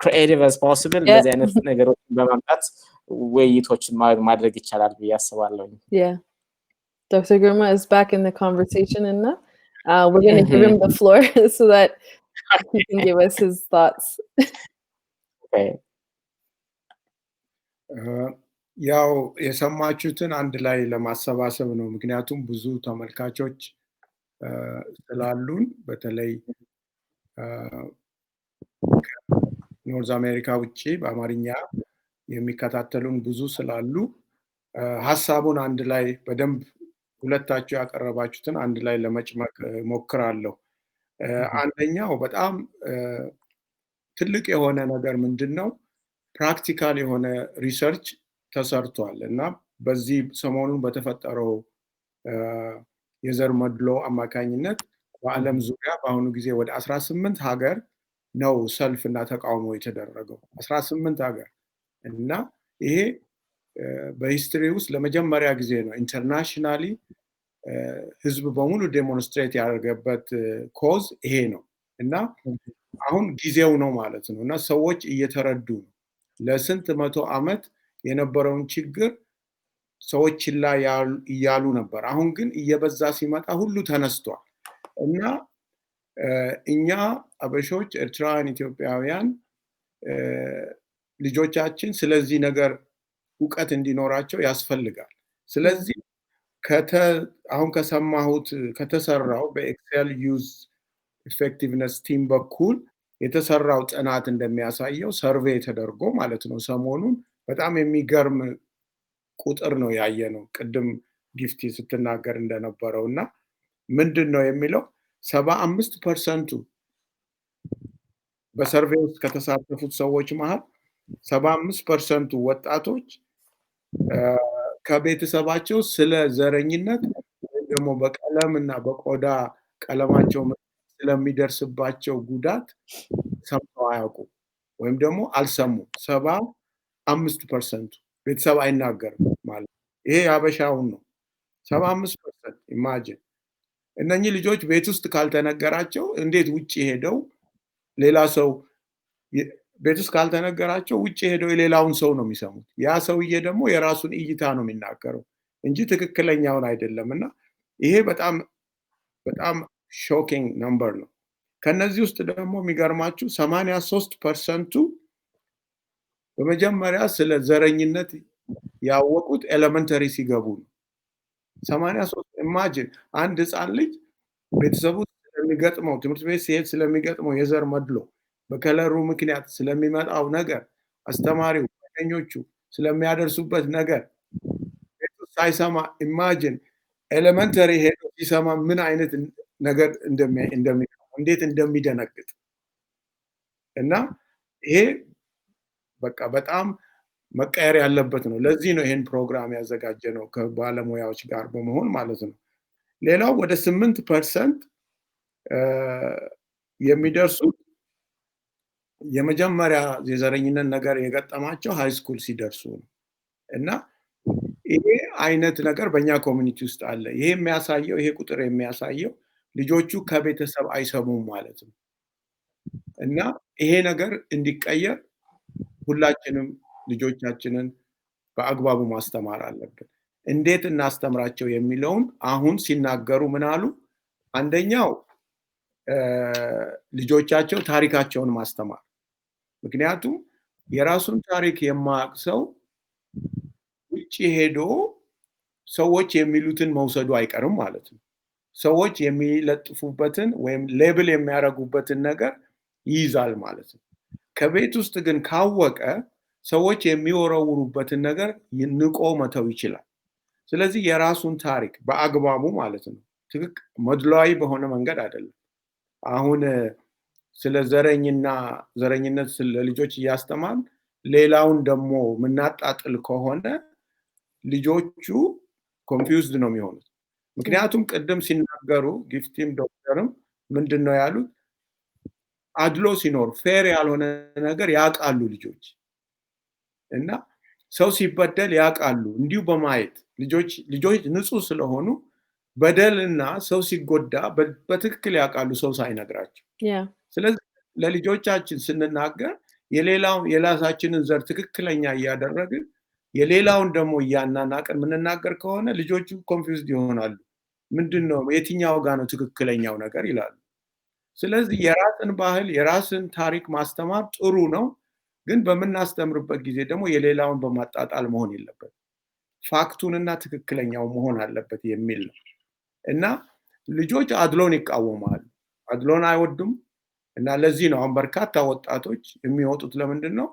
creative as possible እንደዚህ አይነት ነገሮችን በማምጣት ውይይቶችን ማድረግ ይቻላል ብዬ አስባለሁ። Dr. Girma is back in the conversation and we're going to give him the floor so that he can give us his thoughts. ያው የሰማችሁትን አንድ ላይ ለማሰባሰብ ነው። ምክንያቱም ብዙ ተመልካቾች ስላሉን በተለይ ኖርዝ አሜሪካ ውጪ በአማርኛ የሚከታተሉን ብዙ ስላሉ ሐሳቡን አንድ ላይ በደንብ ሁለታችሁ ያቀረባችሁትን አንድ ላይ ለመጭመቅ ሞክራለሁ። አንደኛው በጣም ትልቅ የሆነ ነገር ምንድነው ፕራክቲካል የሆነ ሪሰርች ተሰርቷል እና በዚህ ሰሞኑን በተፈጠረው የዘር መድሎ አማካኝነት በዓለም ዙሪያ በአሁኑ ጊዜ ወደ 18 ሀገር ነው ሰልፍና ተቃውሞ የተደረገው 18 ሀገር እና ይሄ በሂስትሪ ውስጥ ለመጀመሪያ ጊዜ ነው ኢንተርናሽናሊ ህዝብ በሙሉ ዴሞንስትሬት ያደረገበት ኮዝ ይሄ ነው እና አሁን ጊዜው ነው ማለት ነው እና ሰዎች እየተረዱ ነው። ለስንት መቶ ዓመት የነበረውን ችግር ሰዎች ላይ ያሉ ነበር። አሁን ግን እየበዛ ሲመጣ ሁሉ ተነስቷል እና እኛ አበሾች፣ ኤርትራውያን፣ ኢትዮጵያውያን ልጆቻችን ስለዚህ ነገር ዕውቀት እንዲኖራቸው ያስፈልጋል። ስለዚህ አሁን ከሰማሁት ከተሰራው በኤክሴል ዩዝ ኢፌክቲቭነስ ቲም በኩል የተሰራው ጥናት እንደሚያሳየው ሰርቬይ ተደርጎ ማለት ነው ሰሞኑን በጣም የሚገርም ቁጥር ነው ያየነው ቅድም ጊፍቲ ስትናገር እንደነበረው እና ምንድነው የሚለው 75% በሰርቬይ ውስጥ ከተሳተፉት ሰዎች መሃል 75% ወጣቶች ከቤተሰባቸው ስለ ዘረኝነት ወይም ደግሞ በቀለምና በቆዳ ቀለማቸው ስለሚደርስባቸው ጉዳት ሰምተው አያውቁም ወይም ደግሞ አልሰሙም። 75% ቤተሰብ አይናገርም ማለት ይሄ ያበሻውን ነው። 75% ኢማጂን እነኚህ ልጆች ቤት ውስጥ ካልተነገራቸው እንዴት ውጪ ሄደው ሌላ ሰው ቤት ውስጥ ካልተነገራቸው ውጪ ሄደው የሌላውን ሰው ነው የሚሰሙት። ያ ሰውዬ ደግሞ የራሱን እይታ ነው የሚናገረው እንጂ ትክክለኛውን አይደለምና ይሄ በጣም ሾኪንግ ነምበር ነው። ከነዚህ ውስጥ ደግሞ የሚገርማችሁ 83% በመጀመሪያ ስለ ዘረኝነት ያወቁት ኤሌመንተሪ ሲገቡ ነው። 83 ኢማጂን አንድ ህፃን ልጅ ቤተሰቡ ስለሚገጥመው ትምህርት ቤት ሲሄድ ስለሚገጥመው የዘር መድሎ በከለሩ ምክንያት ስለሚመጣው ነገር አስተማሪው ጓደኞቹ ስለሚያደርሱበት ነገር ሳይሰማ ኢማጂን ኤሌመንተሪ ሄዶ ሲሰማ ምን አይነት ነገር እንዴት እንደሚደነግጥ እና ይሄ በቃ በጣም መቀየር ያለበት ነው። ለዚህ ነው ይሄን ፕሮግራም ያዘጋጀ ነው ከባለሙያዎች ጋር በመሆን ማለት ነው። ሌላው ወደ 8% የሚደርሱት የመጀመሪያ የዘረኝነት ነገር የገጠማቸው ሃይ ስኩል ሲደርሱ ነው እና ይሄ አይነት ነገር በእኛ ኮሚኒቲ ውስጥ አለ። ይሄ የሚያሳየው ይሄ ቁጥር የሚያሳየው ልጆቹ ከቤተሰብ አይሰሙም ማለት ነው እና ይሄ ነገር እንዲቀየር ሁላችንም ልጆቻችንን በአግባቡ ማስተማር አለብን። እንዴት እናስተምራቸው የሚለውን አሁን ሲናገሩ ምን አሉ? አንደኛው ልጆቻቸው ታሪካቸውን ማስተማር። ምክንያቱም የራሱን ታሪክ የማያውቅ ሰው ውጪ ሄዶ ሰዎች የሚሉትን መውሰዱ አይቀርም ማለት ነው። ሰዎች የሚለጥፉበትን ወይም ሌብል የሚያደርጉበትን ነገር ይይዛል ማለት ነው። ከቤት ውስጥ ግን ካወቀ ሰዎች የሚወረውሩበትን ነገር ንቆ መተው ይችላል። ስለዚህ የራሱን ታሪክ በአግባቡ ማለት ነው መድሏዊ በሆነ መንገድ አይደለም። አሁን ስለ ዘረኝነት ስለ ልጆች እያስተማርን ሌላውን ደግሞ ምናጣጥል ከሆነ ልጆቹ ኮንፊውዝድ ነው የሚሆኑት። ምክንያቱም ቅድም ሲናገሩ ጊፍቲም ዶክተርም ምንድነው ያሉት? አድሎ ሲኖር ፌር ያልሆነ ነገር ያውቃሉ ልጆች እና ሰው ሲበደል ያውቃሉ። እንዲሁ በማየት ልጆች ንጹህ ስለሆኑ በደልና ሰው ሲጎዳ በትክክል ያውቃሉ ሰው ሳይነግራቸው። ስለዚህ ለልጆቻችን ስንናገር የራሳችንን ዘር ትክክለኛ እያደረግን የሌላውን ደግሞ እያናናቅን የምንናገር ከሆነ ልጆቹ ኮንፊውዝድ ይሆናሉ። ምንድነው የትኛው ጋር ነው ትክክለኛው ነገር ይላሉ። ስለዚህ የራስን ባህል የራስን ታሪክ ማስተማር ጥሩ ነው፣ ግን በምናስተምርበት ጊዜ ደግሞ የሌላውን በማጣጣል መሆን የለበት። ፋክቱንና ትክክለኛው መሆን አለበት የሚል ነው እና ልጆች አድሎን ይቃወማሉ። አድሎን አይወዱም እና ለዚህ ነው አሁን በርካታ ወጣቶች የሚወጡት። ለምንድን ነው?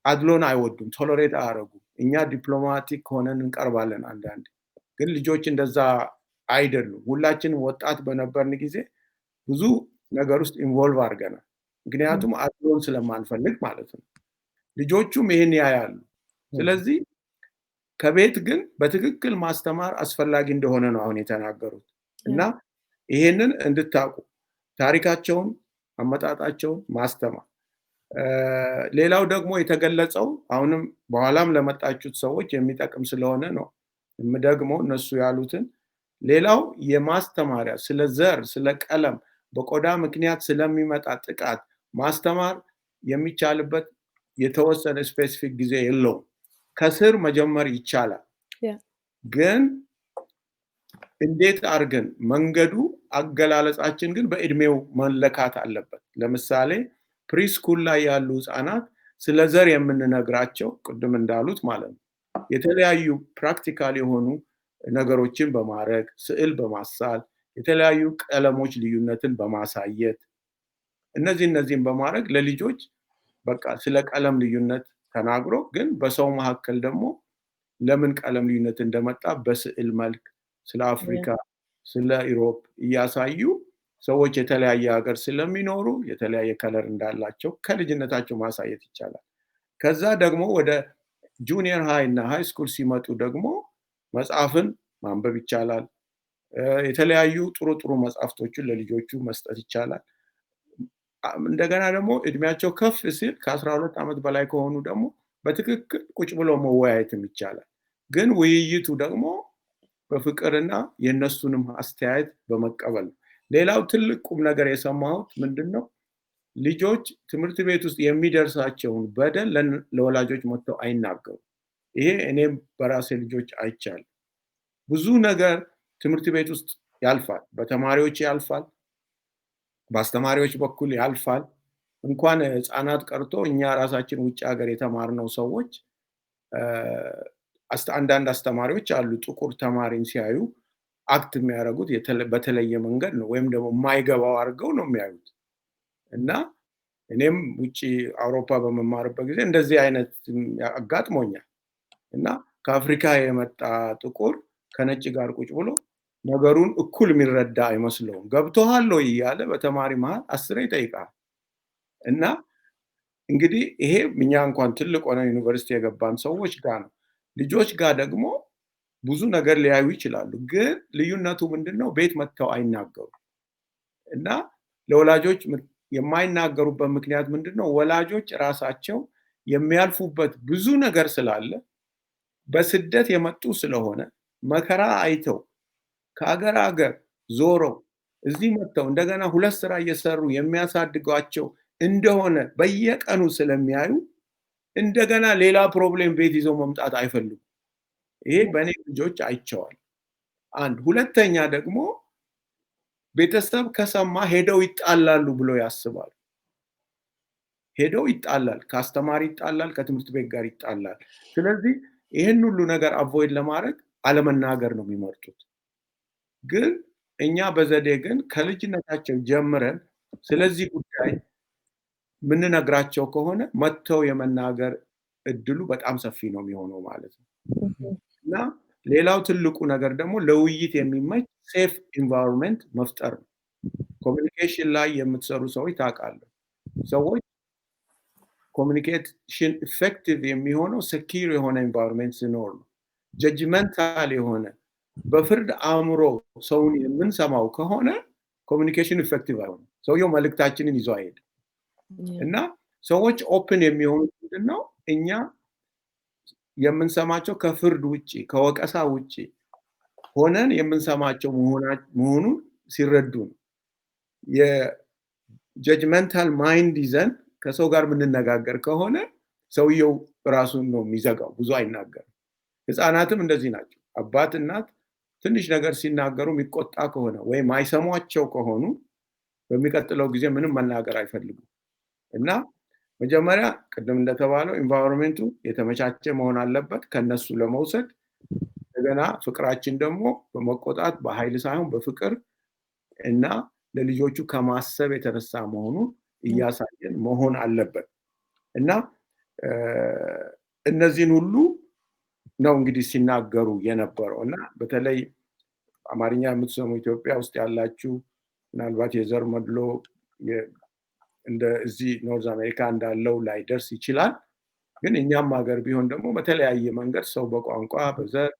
አድሎን አይወዱም፣ ቶለሬት አያደርጉም። እኛ ዲፕሎማቲክ ሆነን እንቀርባለን አንዳንዴ፣ ግን ልጆች እንደዛ አይደሉም። ሁላችንም ወጣት በነበርን ጊዜ ብዙ ነገር ውስጥ ኢንቮልቭ አድርገናል። ምክንያቱም አድሎን ስለማንፈልግ ማለት ነው። ልጆቹም ይሄን ያያሉ። ስለዚህ ከቤት ግን በትክክል ማስተማር አስፈላጊ እንደሆነ ነው አሁን የተናገሩት እና ይሄንን እንድታውቁ ታሪካቸውን አመጣጣቸውን ማስተማር። ሌላው ደግሞ የተገለጸው አሁንም በኋላም ለመጣችሁት ሰዎች የሚጠቅም ስለሆነ ነው የምደግመው እነሱ ያሉትን። ሌላው የማስተማሪያ ስለ ዘር፣ ስለ ቀለም፣ በቆዳ ምክንያት ስለሚመጣ ጥቃት ማስተማር የሚቻልበት የተወሰነ ስፔሲፊክ ጊዜ የለውም። ከስር መጀመር ይቻላል። ግን እንዴት አድርገን መንገዱ አገላለጻችን ግን በእድሜው መለካት አለበት። ለምሳሌ ፕሪስኩል ላይ ያሉ ህፃናት ስለ ዘር የምንነግራቸው ቅድም እንዳሉት ማለት ነው የተለያዩ ፕራክቲካል የሆኑ ነገሮችን በማድረግ ስዕል በማሳል የተለያዩ ቀለሞች ልዩነትን በማሳየት እነዚህን በማድረግ ለልጆች በቃ ስለ ቀለም ልዩነት ተናግሮ ግን በሰው መካከል ደግሞ ለምን ቀለም ልዩነት እንደመጣ በስዕል መልክ ስለ አፍሪካ ስለ ኢሮፕ እያሳዩ ሰዎች የተለያየ ሀገር ስለሚኖሩ የተለያየ ከለር እንዳላቸው ከልጅነታቸው ማሳየት ይቻላል። ከዛ ደግሞ ወደ ጁኒየር ሃይ እና ሃይ ስኩል ሲመጡ ደግሞ መጽሐፍን ማንበብ ይቻላል። የተለያዩ ጥሩ መጽሐፍቶችን ለልጆቹ መስጠት ይቻላል። እንደገና ደግሞ እድሜያቸው ከፍ ሲል ከ12 ዓመት በላይ ከሆኑ ደግሞ በትክክል ቁጭ ብሎ መወያየትም ይቻላል። ግን ውይይቱ ደግሞ በፍቅርና የነሱንም አስተያየት በመቀበል ነው። ሌላው ትልቅ ቁም ነገር የሰማሁት ምንድነው? ልጆች ትምህርት ቤት ውስጥ የሚደርሳቸውን በደል ለወላጆች መጥተው አይናገሩም። ይሄ እኔም በራሴ ልጆች አይቻለሁ። ብዙ ነገር ትምህርት ቤት ውስጥ ያልፋል፣ በተማሪዎች ያልፋል፣ በአስተማሪዎች በኩል ያልፋል። እንኳን ህፃናት ቀርቶ እኛ ራሳችን ውጭ ሀገር የተማርነው ሰዎች አንዳንድ አስተማሪዎች አሉ ጥቁር ተማሪን ሲያዩ አክት የሚያደርጉት በተለየ መንገድ ነው፣ ወይም ደግሞ የማይገባው አድርገው ነው የሚያዩት እና እኔም ውጪ አውሮፓ በመማርበት ጊዜ እንደዚህ አይነት አጋጥሞኛል እና ከአፍሪካ የመጣ ጥቁር ከነጭ ጋር ቁጭ ብሎ ነገሩን እኩል የሚረዳ አይመስለውም። ገብቶሃል ወይ እያለ በተማሪ መሃል 10 ይጠይቃል። እና እንግዲህ ይሄ እኛ እንኳን ትልቅ ሆነ ዩኒቨርሲቲ የገባን ሰዎች ጋር ነው። ልጆች ጋር ደግሞ ብዙ ነገር ሊያዩ ይችላሉ። ግን ልዩነቱ ምንድነው? ቤት መጥተው አይናገሩም። እና ለወላጆች የማይናገሩበት ምክንያት ምንድነው? ወላጆች ራሳቸው የሚያልፉበት ብዙ ነገር ስላለ በስደት የመጡ ስለሆነ መከራ አይተው ከአገር አገር ዞረው እዚህ መጥተው እንደገና 2 ስራ እየሰሩ የሚያሳድጓቸው እንደሆነ በየቀኑ ስለሚያዩ እንደገና ሌላ ፕሮብሌም ቤት ይዘው መምጣት አይፈልጉም። ይሄ በእኔ ልጆች አይቼዋለሁ። አንድ ሁለተኛ ደግሞ ቤተሰብ ከሰማ ሄደው ይጣላሉ ብሎ ያስባሉ። ሄደው ይጣላል፣ ከአስተማሪ ይጣላል፣ ከትምህርት ቤት ጋር ይጣላል። ስለዚህ ይህን ሁሉ ነገር አቮይድ ለማድረግ አለመናገር ነው የሚመርጡት። ግን እኛ በዘዴ ግን ከልጅነታቸው ጀምረን ስለዚህ ጉዳይ ምንነግራቸው ከሆነ መጥተው የመናገር እድሉ በጣም ሰፊ ነው የሚሆነው ማለት ነው። እና ሌላው ትልቁ ነገር ደግሞ ለውይይት የሚመች ሴፍ ኢንቫይሮንመንት መፍጠር ነው። ኮሚኒኬሽን ላይ የምትሰሩ ሰዎች ታውቃለህ። ሰዎች ኮሚኒኬሽን ኢፌክቲቭ የሚሆነው ሴኪር የሆነ ኢንቫይሮንመንት ሲኖር ነው። ጀጅመንታል የሆነ በፍርድ አእምሮ ሰውን የምንሰማው ከሆነ ኮሚኒኬሽን ኢፌክቲቭ አይሆንም። ሰውየው መልእክታችንን ይዞ አይሄድም። እና ሰዎች ኦፕን የሚሆኑት ምንድነው? እኛ የምንሰማቸው ከፍርድ ውጪ ከወቀሳ ውጪ ሆነን የምንሰማቸው መሆኑን ሲረዱ ነው። የጀጅመንታል ማይንድ ይዘን ከሰው ጋር የምንነጋገር ከሆነ ሰውየው ራሱን ነው የሚዘጋው፣ ብዙ አይናገርም። ህፃናትም እንደዚህ ናቸው። አባት እናት ትንሽ ነገር ሲናገሩ የሚቆጣ ከሆነ ወይም አይሰሟቸው ከሆኑ በሚቀጥለው ጊዜ ምንም መናገር አይፈልጉም። እና መጀመሪያ ቅድም እንደተባለው ኢንቫይሮንመንቱ የተመቻቸ መሆን አለበት ከነሱ ለመውሰድ። እንደገና ፍቅራችን ደግሞ በመቆጣት በኃይል ሳይሆን በፍቅር እና ለልጆቹ ከማሰብ የተነሳ መሆኑን እያሳየን መሆን አለበት። እና እነዚህን ሁሉ ነው እንግዲህ ሲናገሩ የነበረው። እና በተለይ አማርኛ የምትሰሙ ኢትዮጵያ ውስጥ ያላችሁ ምናልባት የዘር መድሎ እንደ እዚህ ኖርዝ አሜሪካ እንዳለው ላይደርስ ይችላል። ግን እኛም ሀገር ቢሆን ደግሞ በተለያየ መንገድ ሰው በቋንቋ በዘር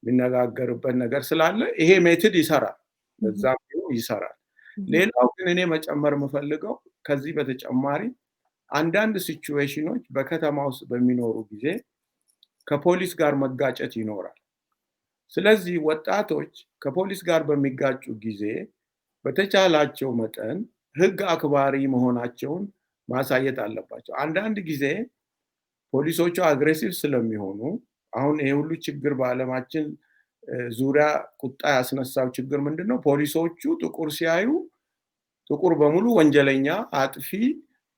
የሚነጋገርበት ነገር ስላለ ይሄ ሜትድ ይሰራል፣ በዛም ይሰራል። ሌላው ግን እኔ መጨመር የምፈልገው ከዚህ በተጨማሪ አንዳንድ ሲቹዌሽኖች በከተማ ውስጥ በሚኖሩ ጊዜ ከፖሊስ ጋር መጋጨት ይኖራል። ስለዚህ ወጣቶች ከፖሊስ ጋር በሚጋጩ ጊዜ በተቻላቸው መጠን ህግ አክባሪ መሆናቸውን ማሳየት አለባቸው። አንዳንድ ጊዜ ፖሊሶቹ አግሬሲቭ ስለሚሆኑ አሁን ይሄ ሁሉ ችግር በዓለማችን ዙሪያ ቁጣ ያስነሳው ችግር ምንድነው? ፖሊሶቹ ጥቁር ሲያዩ ጥቁር በሙሉ ወንጀለኛ፣ አጥፊ፣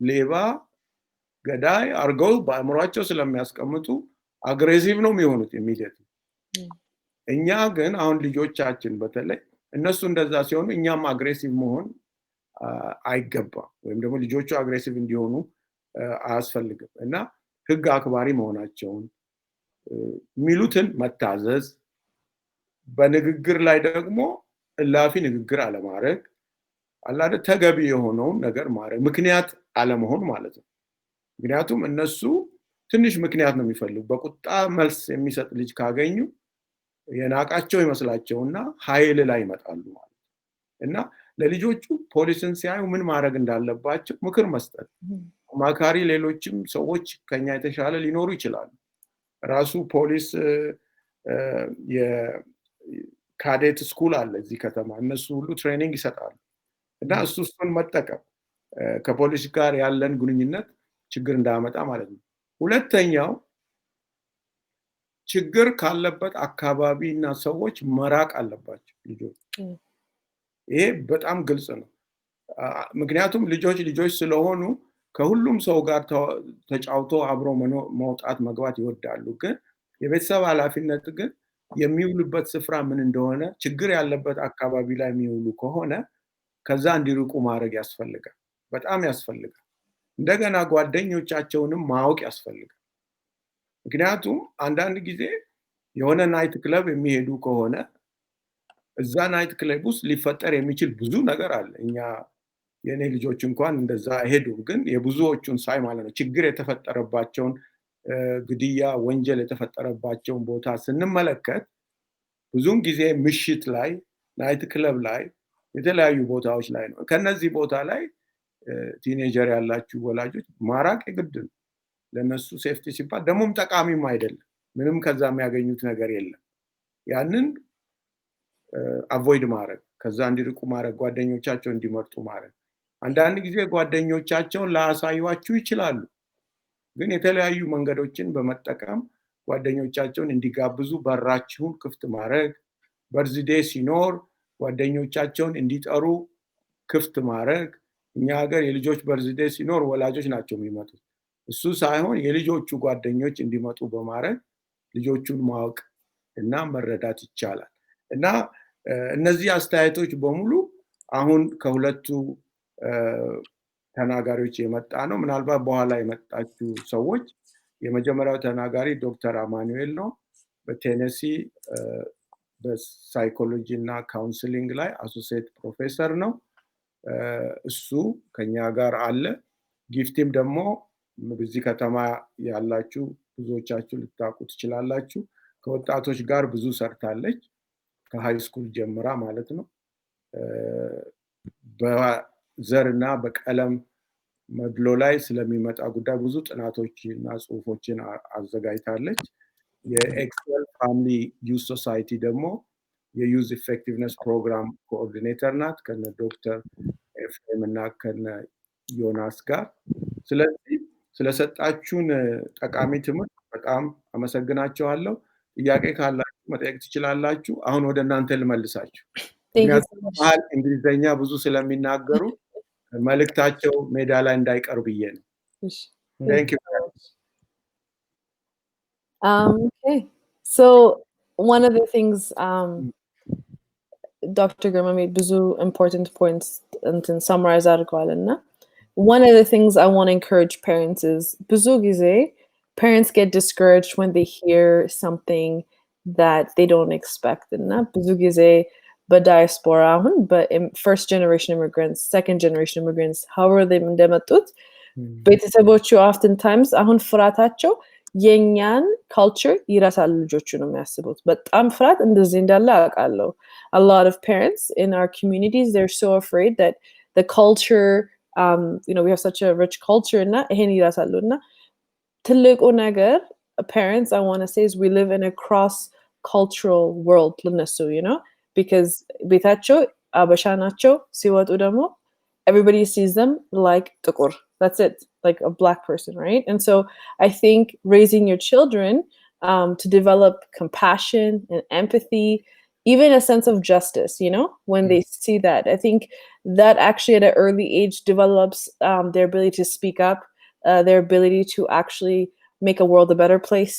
ሌባ፣ ገዳይ አርገው በአእምሯቸው ስለሚያስቀምጡ አግሬሲቭ ነው የሚሆኑት ኢሚዲየት። እኛ ግን አሁን ልጆቻችን በተለይ እነሱ እንደዛ ሲሆኑ እኛም አግሬሲቭ መሆን አይገባም፣ ወይም ደግሞ ልጆቹ አግሬሲቭ እንዲሆኑ አያስፈልግም። እና ህግ አክባሪ መሆናቸውን የሚሉትን መታዘዝ፣ በንግግር ላይ ደግሞ እላፊ ንግግር አለማድረግ፣ አላደ ተገቢ የሆነውን ነገር ማድረግ፣ ምክንያት አለመሆን ማለት ነው። ምክንያቱም እነሱ ትንሽ ምክንያት ነው የሚፈልጉ። በቁጣ መልስ የሚሰጥ ልጅ ካገኙ የናቃቸው ይመስላቸውና ኃይል ላይ ይመጣሉ ማለት ነው። እና ለልጆቹ ፖሊስን ሲያዩ ምን ማድረግ እንዳለባቸው ምክር መስጠት፣ አማካሪ ሌሎችም ሰዎች ከኛ የተሻለ ሊኖሩ ይችላሉ። ራሱ ፖሊስ የካዴት ስኩል አለ እዚህ ከተማ፣ እነሱ ሁሉ ትሬኒንግ ይሰጣሉ። እና እሱን መጠቀም ከፖሊስ ጋር ያለን ግንኙነት ችግር እንዳያመጣ ማለት ነው። ሁለተኛው ችግር ካለበት አካባቢ እና ሰዎች መራቅ አለባቸው ልጆች። ይሄ በጣም ግልጽ ነው። ምክንያቱም ልጆች ስለሆኑ ከሁሉም ሰው ጋር ተጫውቶ አብሮ መውጣት መግባት ይወዳሉ። ግን የቤተሰብ ኃላፊነት ግን የሚውሉበት ስፍራ ምን እንደሆነ፣ ችግር ያለበት አካባቢ ላይ የሚውሉ ከሆነ ከዛ እንዲርቁ ማድረግ ያስፈልጋል፣ በጣም ያስፈልጋል። እንደገና ጓደኞቻቸውንም ማወቅ ያስፈልጋል። ምክንያቱም አንዳንድ ጊዜ የሆነ ናይት ክለብ የሚሄዱ ከሆነ እዛ ናይት ክለብ ውስጥ ሊፈጠር የሚችል ብዙ ነገር አለ። እኛ የኔ ልጆች እንኳን እንደዛ አይሄዱም፣ ግን የብዙዎቹን ሳይ ማለት ነው ችግር የተፈጠረባቸውን ግድያ፣ ወንጀል የተፈጠረባቸውን ቦታ ስንመለከት ብዙውን ጊዜ ምሽት ላይ ናይት ክለብ ላይ የተለያዩ ቦታዎች ላይ ነው። ከነዚህ ቦታ ላይ ቲኔጀር ያላችሁ ወላጆች ማራቅ የግድ ነው። ለነሱ ሴፍቲ ሲባል ደግሞም ጠቃሚም አይደለም። ምንም ከዛ የሚያገኙት ነገር የለም። ያንን አቮይድ ማድረግ፣ ከዛ እንዲርቁ ማድረግ፣ ጓደኞቻቸው እንዲመርጡ ማድረግ። አንዳንድ ጊዜ ጓደኞቻቸውን ላያሳዩአችሁ ይችላሉ፣ ግን የተለያዩ መንገዶችን በመጠቀም ጓደኞቻቸውን እንዲጋብዙ በራችሁን ክፍት ማድረግ፣ በርዝዴ ሲኖር ጓደኞቻቸውን እንዲጠሩ ክፍት ማድረግ። እኛ ሀገር የልጆች በርዝዴ ሲኖር ወላጆች ናቸው የሚመጡት። እሱ ሳይሆን የልጆቹ ጓደኞች እንዲመጡ በማድረግ ልጆቹን ማወቅ እና መረዳት ይቻላል። እና እነዚህ አስተያየቶች በሙሉ አሁን ከሁለቱ ተናጋሪዎች የመጣ ነው። ምናልባት በኋላ የመጣችሁ ሰዎች የመጀመሪያው ተናጋሪ ዶክተር አማኑኤል ነው። በቴነሲ በሳይኮሎጂ እና ካውንስሊንግ ላይ አሶሲየት ፕሮፌሰር ነው። እሱ ከኛ ጋር አለ። ጊፍቲም ደግሞ በዚህ ከተማ ያላችሁ ብዙዎቻችሁ ልታውቁ ትችላላችሁ። ከወጣቶች ጋር ብዙ ሰርታለች፣ ከሃይ ስኩል ጀምራ ማለት ነው። በዘርና በቀለም መድሎ ላይ ስለሚመጣ ጉዳይ ብዙ ጥናቶችና ጽሁፎችን አዘጋጅታለች። የኤክሰል ፋሚሊ ዩዝ ሶሳይቲ ደግሞ የዩዝ ኢፌክቲቭነስ ፕሮግራም ኮኦርዲኔተር ናት ከነ ዶክተር ኤፍሬም እና ከነ ዮናስ ጋር። ስለዚህ ስለሰጣችሁን ጠቃሚ ትምህርት በጣም አመሰግናችኋለሁ። ጥያቄ ካላችሁ መጠየቅ ትችላላችሁ። አሁን ወደ እናንተ ልመልሳችሁ። ምክንያቱም እንግሊዝኛ ብዙ ስለሚናገሩ መልእክታቸው ሜዳ ላይ እንዳይቀር ብዬ ነው። Thank you. Okay. So one of the things Dr. Girma made ብዙ important points and summarize አድርገዋልና one of the things I want to encourage parents is ብዙ ጊዜ parents get discouraged when they hear something that they don't expect እና ብዙ ጊዜ በዳያስፖራ አሁን first generation immigrants, second generation immigrants, however they እንደመጡት ቤተሰቦቹ oftentimes አሁን ፍራታቸው የኛን culture ይረሳሉ ልጆቹ ነው የሚያስቡት። በጣም ፍራት እንደዚህ እንዳለ አውቃለሁ። A lot of parents in our communities, they're so afraid that the culture, we have such a rich culture እና ይሄን ይረሳሉ እና ትልቁ ነገር parents I want to say is we live in a cross cultural world ለነሱ because ቤታቸው አበሻ ናቸው ሲወጡ ደግሞ everybody sees them like ጥቁር. That's it, like a black person, right? And so I think raising your children to develop compassion and empathy, even a sense of justice, when they see that, I think that actually at an early age develops their ability to speak up, their ability to actually make a world a better place,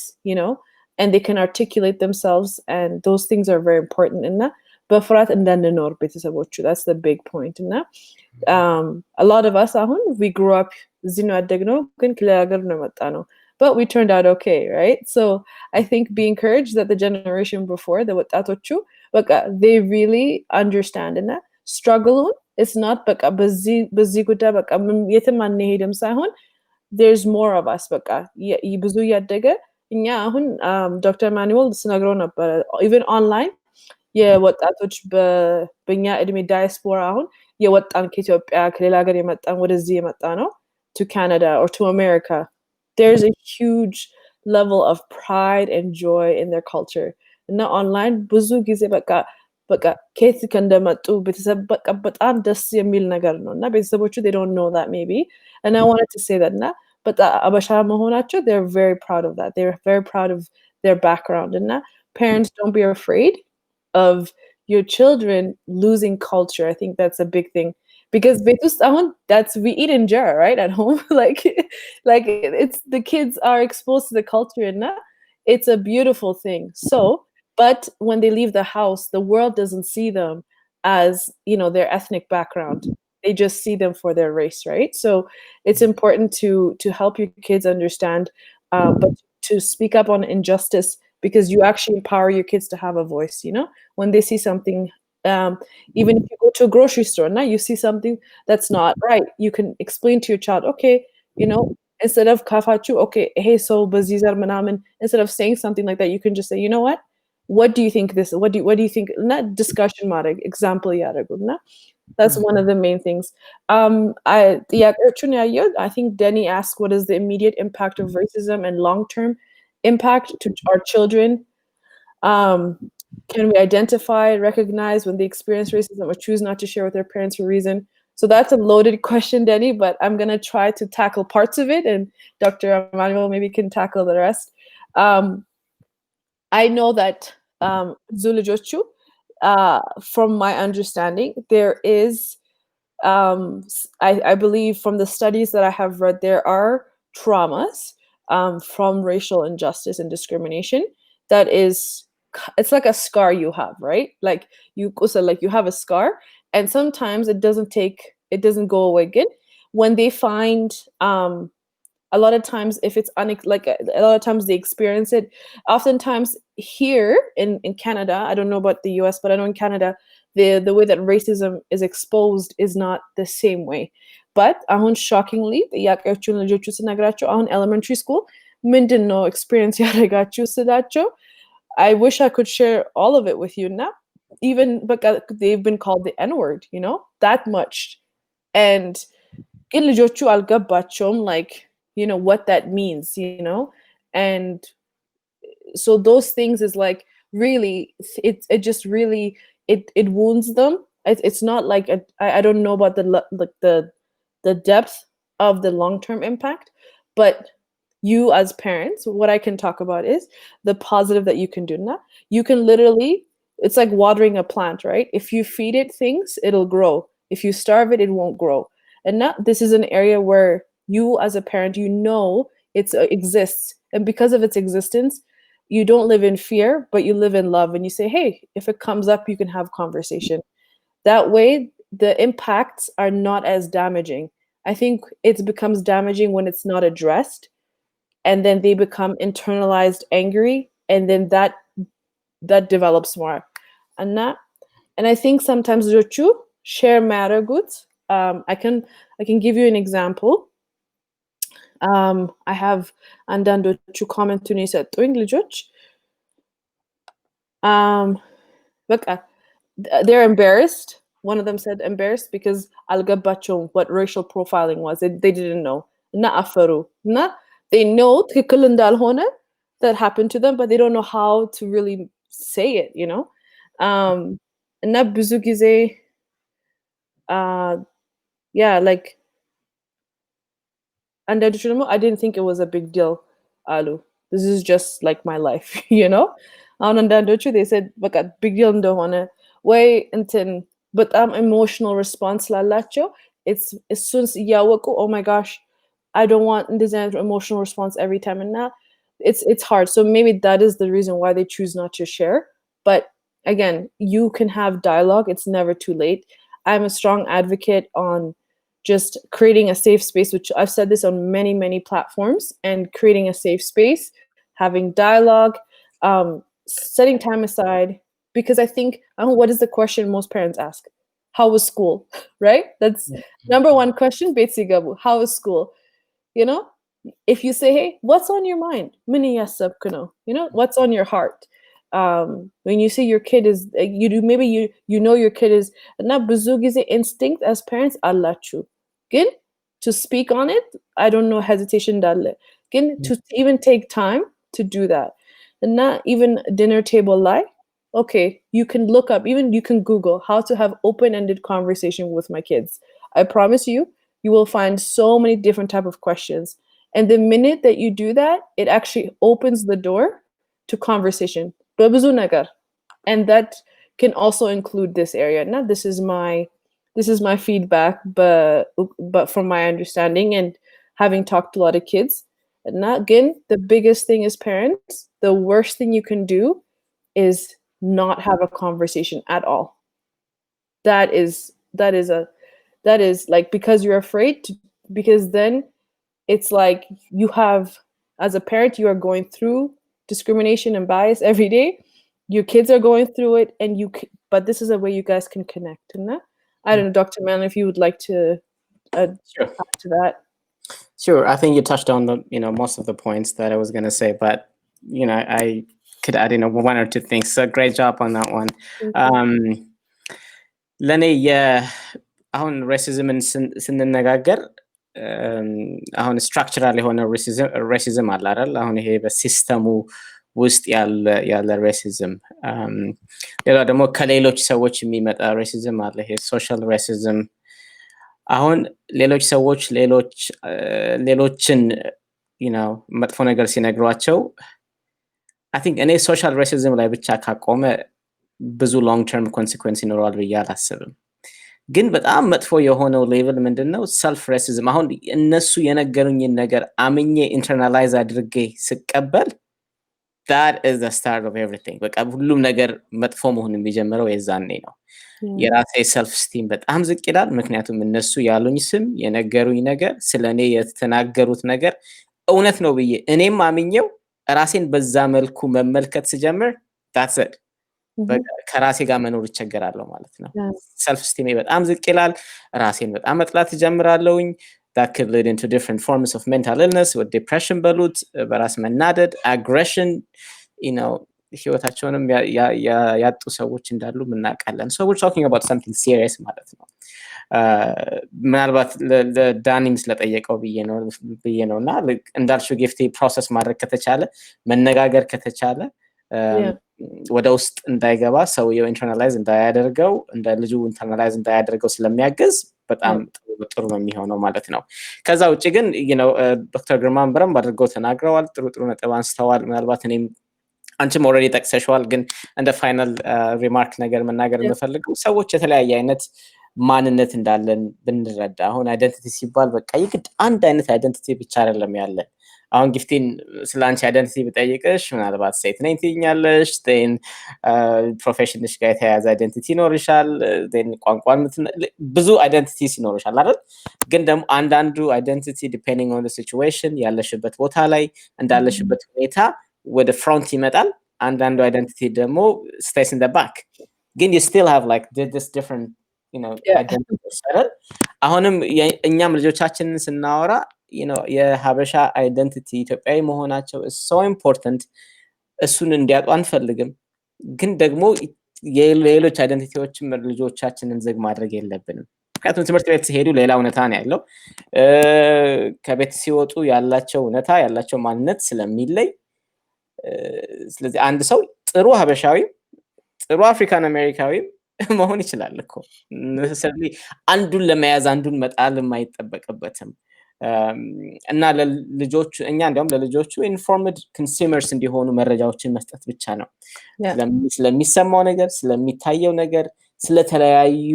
and they can articulate themselves, and those things are very important in that. በፍራት እንዳንኖር ቤተሰቦቹ, that's the big point. እና a lot of us አሁን we grew up እዚህ ነው ያደግነው ግን ከሌላ ሀገር ነው የመጣነው, but we turned out okay, right? So I think be encouraged that the generation before, the ወጣቶቹ በቃ they really understand እና struggle it's not በቃ በዚህ ጉዳይ በቃ የትም አንሄድም ሳይሆን there's more of us በቃ ብዙ እያደገ እኛ አሁን ዶክተር ማኑኤል ስነግረው ነበር even online የወጣቶች በእኛ እድሜ ዳያስፖራ አሁን የወጣን ከኢትዮጵያ ከሌላ ሀገር የመጣን ወደዚህ የመጣ ነው to Canada or to America, there's a huge level of pride and joy in their culture. እና online ብዙ ጊዜ በቃ ከየት እንደመጡ ቤተሰብ በቃ በጣም ደስ የሚል ነገር ነው እና ቤተሰቦቹ they don't know that maybe, and I wanted to say that እና በጣም አበሻ መሆናቸው they're very proud of that, they're very proud of their background. እና parents don't be afraid of your children losing culture. I think that's a big thing because we eat injera right at home, like it's the kids are exposed to the culture and it's a beautiful thing. So but when they leave the house, the world doesn't see them as their ethnic background. they just see them for their race, right? So it's important to help your kids understand, but to speak up on injustice, because you actually empower your kids to have a voice, you know, when they see something. Even if you go to a grocery store now, you see something that's not right, you can explain to your child, okay, you know, instead of kafachu, okay, hey, so bazizar manamin, instead of saying something like that, you can just say, you know what do you think this, what do you think, not discussion marag example yaraguna. That's one of the main things. I think Denny asked, what is the immediate impact of racism and long-term impact to our children? Can we identify, recognize when they experience racism or choose not to share with their parents for a reason? So that's a loaded question, Denny, but I'm going to try to tackle parts of it, and Dr. Emmanuel maybe can tackle the rest. I know that Zulu Jochu, from my understanding, there is, I believe from the studies that I have read, there are traumas from racial injustice and discrimination that is, it's like a scar you have, right? Like you also, like you have a scar, and sometimes it doesn't go away again. When they find a lot of times, if it's like a lot of times they experience it. Oftentimes here in Canada, I don't know about the US, but I know in Canada, the way that racism is exposed is not the same way. But shockingly, on elementary school, didn't know experience I wish I could share all of it with you now. Even because they've been called the N-word, you know, that much. And like, you know, what that means, you know? And so those things is like, really, it just really, it wounds them. It's not like, I don't know about the depth of the long-term impact, but you as parents, what I can talk about is the positive that you can do now. You can literally, it's like watering a plant, right? If you feed it things, it'll grow. If you starve it, it won't grow. And now this is an area where you as a parent, you know it exists. And because of its existence, you don't live in fear, but you live in love. And you say, hey, if it comes up, you can have conversation. That way, the impacts are not as damaging. I think it becomes damaging when it's not addressed, and then they become internalized angry, and then that develops more. And I think sometimes Ruchu share matter goods. I can give you an example. I have andando to comment to Nisa English. Look, they're embarrassed. One of them said embarrassed because algabacho, what racial profiling was. They didn't know. Na afaru. Na, they know that happened to them, but they don't know how to really say it, you know? Na buzugize, yeah, like, and I didn't think it was a big deal, Alu. This is just like my life, you know? They said, "Baka big deal ndahona." Way until, but emotional response lalacho. It's as soon as yawako, oh my gosh, I don't want this emotional response every time, and now it's hard. So maybe that is the reason why they choose not to share. But again, you can have dialogue. It's never too late. I'm a strong advocate on just creating a safe space, which I've said this on many, many platforms, and creating a safe space, having dialogue, setting time aside, because I think, what is the question most parents ask? How was school, right? That's number one question, Betsigabu, how was school? You know, if you say, hey, what's on your mind? You know, what's on your heart? When you say your kid is, you do, maybe you know your kid is, not buzugize instinct as parents, allachu. Again, to speak on it, I don't know hesitation dalle. Again, to even take time to do that. And not even dinner table lie. Okay, you can look up, even you can Google how to have open-ended conversation with my kids. I promise you, you will find so many different type of questions. And the minute that you do that, it actually opens the door to conversation. And that can also include this area. Now, this is my feedback, but from my understanding and having talked to a lot of kids, and again, the biggest thing is parents, the worst thing you can do is not have a conversation at all. That is that is like because you're afraid to, because then it's like you have, as a parent, you are going through discrimination and bias every day. Your kids are going through it, and but this is a way you guys can connect. And I don't know, Dr. Mann, if you would like to add to that. Sure. I think you touched on the, most of the points that I was going to say, but, I could add, one or two things. So great job on that one. ለኔ አሁን ሬሲዝምን ስንነጋገር አሁን ስትራክቸራል የሆነ ሬሲዝም አለ አይደል? አሁን ይሄ በሲስተሙ ውስጥ ያለ ሬሲዝም፣ ሌላ ደግሞ ከሌሎች ሰዎች የሚመጣ ሬሲዝም አለ፣ ይሄ ሶሻል ሬሲዝም። አሁን ሌሎች ሰዎች ሌሎችን መጥፎ ነገር ሲነግሯቸው አይ ቲንክ እኔ ሶሻል ሬሲዝም ላይ ብቻ ካቆመ ብዙ ሎንግ ተርም ኮንሲኩዌንስ ይኖረዋል ብዬ አላስብም። ግን በጣም መጥፎ የሆነው ሌቭል ምንድነው? ሰልፍ ሬሲዝም። አሁን እነሱ የነገሩኝን ነገር አምኜ ኢንተርናላይዝ አድርጌ ስቀበል that is the start of everything። በቃ ሁሉም ነገር መጥፎ መሆን የሚጀምረው የዛኔ ነው። የራሴ ሰልፍ ስቲም በጣም ዝቅ ይላል። ምክንያቱም እነሱ ያሉኝ ስም የነገሩኝ ነገር ስለኔ የተናገሩት ነገር እውነት ነው ብዬ እኔም አምኜው ራሴን በዛ መልኩ መመልከት ስጀምር that's it። ከራሴ ጋር መኖር ይቸገራለሁ ማለት ነው። ሰልፍ ስቲሜ በጣም ዝቅ ይላል። ራሴን በጣም መጥላት ጀምራለሁኝ። that could lead into different forms of mental illness with depression በሉት፣ በራስ መናደድ፣ aggression, ህይወታቸውንም ያጡ ሰዎች እንዳሉ እናውቃለን። so we're talking about something serious ማለት ነው። ምናልባት ለዳኒም ስለጠየቀው ብዬ ነውና እንዳልሽው ጊፍቲ ፕሮሰስ ማድረግ ከተቻለ መነጋገር ከተቻለ ወደ ውስጥ እንዳይገባ ሰውየው ኢንተርናላይዝ እንዳያደርገው እንደ ልጁ ኢንተርናላይዝ እንዳያደርገው ስለሚያግዝ በጣም ጥሩ ነው የሚሆነው ማለት ነው። ከዛ ውጪ ግን ዶክተር ግርማን በረም አድርገው ተናግረዋል። ጥሩ ነጥብ አንስተዋል። ምናልባት እኔም አንቺም ኦልሬዲ ጠቅሰሽዋል። ግን እንደ ፋይናል ሪማርክ ነገር መናገር የምፈልገው ሰዎች የተለያየ አይነት ማንነት እንዳለን ብንረዳ። አሁን አይደንቲቲ ሲባል በቃ የግድ አንድ አይነት አይደንቲቲ ብቻ አይደለም ያለን። አሁን ጊፍቲን ስላንቺ አይደንቲቲ ብጠይቅሽ ምናልባት ሴት ነኝ ትይኛለሽ፣ ዴን ፕሮፌሽንሽ ጋር የተያያዘ አይደንቲቲ ይኖርሻል፣ ዴን ቋንቋን ብዙ አይደንቲቲስ ይኖርሻል አይደል? ግን ደግሞ አንዳንዱ አይደንቲቲ ዲፔንዲንግ ኦን ዘ ሲቹዌሽን ያለሽበት ቦታ ላይ እንዳለሽበት ሁኔታ ወደ ፍሮንት ይመጣል። አንዳንዱ አይደንቲቲ ደግሞ ስቴይስ ኢን ዘ ባክ። ግን you still have like this different identities አይደል? አሁንም እኛም ልጆቻችንን ስናወራ የሀበሻ አይደንቲቲ ኢትዮጵያዊ መሆናቸው is so important። እሱን እንዲያጡ አንፈልግም። ግን ደግሞ የሌሎች አይደንቲቲዎችም ልጆቻችንን ዝግ ማድረግ የለብንም። ምክንያቱም ትምህርት ቤት ሲሄዱ ሌላ እውነታ ነው ያለው። ከቤት ሲወጡ ያላቸው እውነታ ያላቸው ማንነት ስለሚለይ፣ ስለዚህ አንድ ሰው ጥሩ ሀበሻዊ ጥሩ አፍሪካን አሜሪካዊ መሆን ይችላል እኮ። necessarily አንዱን ለመያዝ አንዱን መጣል የማይጠበቅበትም። እና ለልጆቹ እኛ እንዲያውም ለልጆቹ ኢንፎርምድ ኮንሱመርስ እንዲሆኑ መረጃዎችን መስጠት ብቻ ነው። ስለሚሰማው ነገር፣ ስለሚታየው ነገር፣ ስለተለያዩ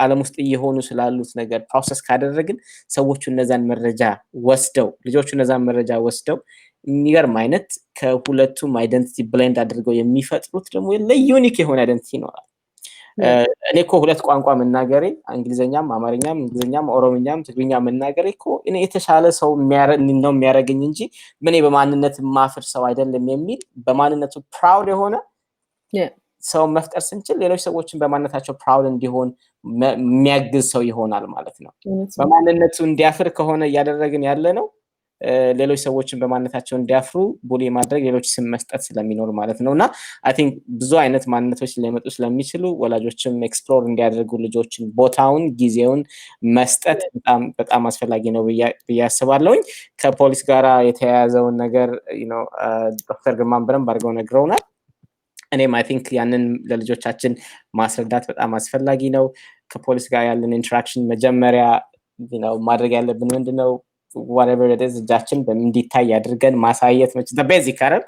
ዓለም ውስጥ እየሆኑ ስላሉት ነገር ፕሮሰስ ካደረግን ሰዎቹ እነዛን መረጃ ወስደው የሚገርም አይነት ከሁለቱም አይደንቲቲ ብሌንድ አድርገው የሚፈጥሩት ደግሞ ለዩኒክ የሆነ አይደንቲቲ ይኖራል። እኔ እኮ ሁለት ቋንቋ መናገሬ እንግሊዘኛም አማርኛም እንግሊዘኛም ኦሮምኛም ትግርኛ መናገሬ እኮ እኔ የተሻለ ሰው ነው የሚያደርገኝ እንጂ ምን በማንነት ማፍር ሰው አይደለም የሚል በማንነቱ ፕራውድ የሆነ ሰው መፍጠር ስንችል ሌሎች ሰዎችን በማንነታቸው ፕራውድ እንዲሆን የሚያግዝ ሰው ይሆናል ማለት ነው። በማንነቱ እንዲያፍር ከሆነ እያደረግን ያለ ነው ሌሎች ሰዎችን በማንነታቸው እንዲያፍሩ ቡሊ ማድረግ ሌሎች ስም መስጠት ስለሚኖር ማለት ነውና አይ ቲንክ ብዙ አይነት ማንነቶች ሊመጡ ስለሚችሉ ወላጆችም ኤክስፕሎር እንዲያደርጉ ልጆችን ቦታውን ጊዜውን መስጠት በጣም አስፈላጊ ነው ብዬ አስባለሁኝ። ከፖሊስ ጋራ የተያያዘውን ነገር ዶክተር ግርማን በረም አድርገው ነግረውናል። እኔም አይ ቲንክ ያንን ለልጆቻችን ማስረዳት በጣም አስፈላጊ ነው። ከፖሊስ ጋር ያለን ኢንተራክሽን መጀመሪያ ማድረግ ያለብን ምንድነው whatever it is እጃችን እንዲታይ አድርገን ማሳየት ነው። the basic አይደል?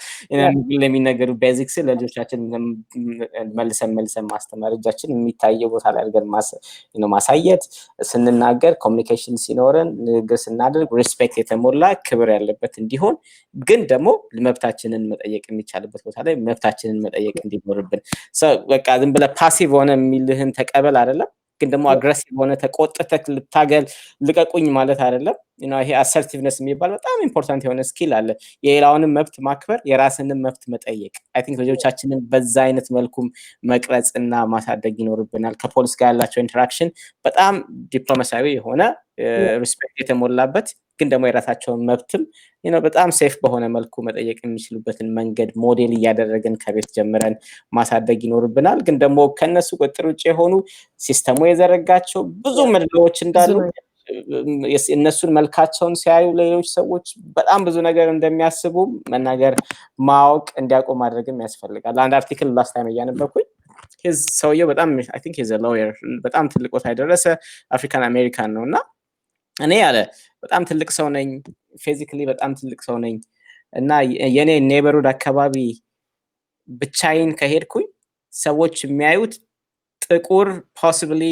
ለሚነገሩ ቤዚክስ ለልጆቻችን መልሰን ማስተማር፣ እጃችን የሚታየው ቦታ ላይ አድርገን ማሳየት፣ ስንናገር ኮሚኒኬሽን ሲኖረን ንግግር ስናደርግ ሪስፔክት የተሞላ ክብር ያለበት እንዲሆን፣ ግን ደግሞ መብታችንን መጠየቅ የሚቻልበት ቦታ ላይ መብታችንን መጠየቅ እንዲኖርብን። በቃ ዝም ብለህ ፓሲቭ ሆነ የሚልህን ተቀበል አይደለም። ግን ደግሞ አግሬሲቭ ሆነ ተቆጥተህ ልታገል ልቀቁኝ ማለት አይደለም። ይሄ አሰርቲቭነስ የሚባል በጣም ኢምፖርታንት የሆነ ስኪል አለ። የሌላውንም መብት ማክበር፣ የራስንም መብት መጠየቅ። አይ ቲንክ ልጆቻችንን በዛ አይነት መልኩም መቅረጽና ማሳደግ ይኖርብናል። ከፖሊስ ጋር ያላቸው ኢንተራክሽን በጣም ዲፕሎማሲያዊ የሆነ ሪስፔክት የተሞላበት ግን ደግሞ የራሳቸውን መብትም በጣም ሴፍ በሆነ መልኩ መጠየቅ የሚችሉበትን መንገድ ሞዴል እያደረግን ከቤት ጀምረን ማሳደግ ይኖርብናል። ግን ደግሞ ከነሱ ቁጥጥር ውጭ የሆኑ ሲስተሙ የዘረጋቸው ብዙ መድሎዎች እንዳሉ እነሱን መልካቸውን ሲያዩ ሌሎች ሰዎች በጣም ብዙ ነገር እንደሚያስቡ መናገር ማወቅ እንዲያውቁ ማድረግም ያስፈልጋል። አንድ አርቲክል ላስት ታይም እያነበብኩኝ ሰውየው በጣም አይ ቲንክ ሂዝ አ ሎየር በጣም ትልቅ ቦታ የደረሰ አፍሪካን አሜሪካን ነው እና እኔ ያለ በጣም ትልቅ ሰው ነኝ፣ ፊዚካሊ በጣም ትልቅ ሰው ነኝ እና የኔ ኔበርሁድ አካባቢ ብቻዬን ከሄድኩኝ ሰዎች የሚያዩት ጥቁር ፖሲብሊ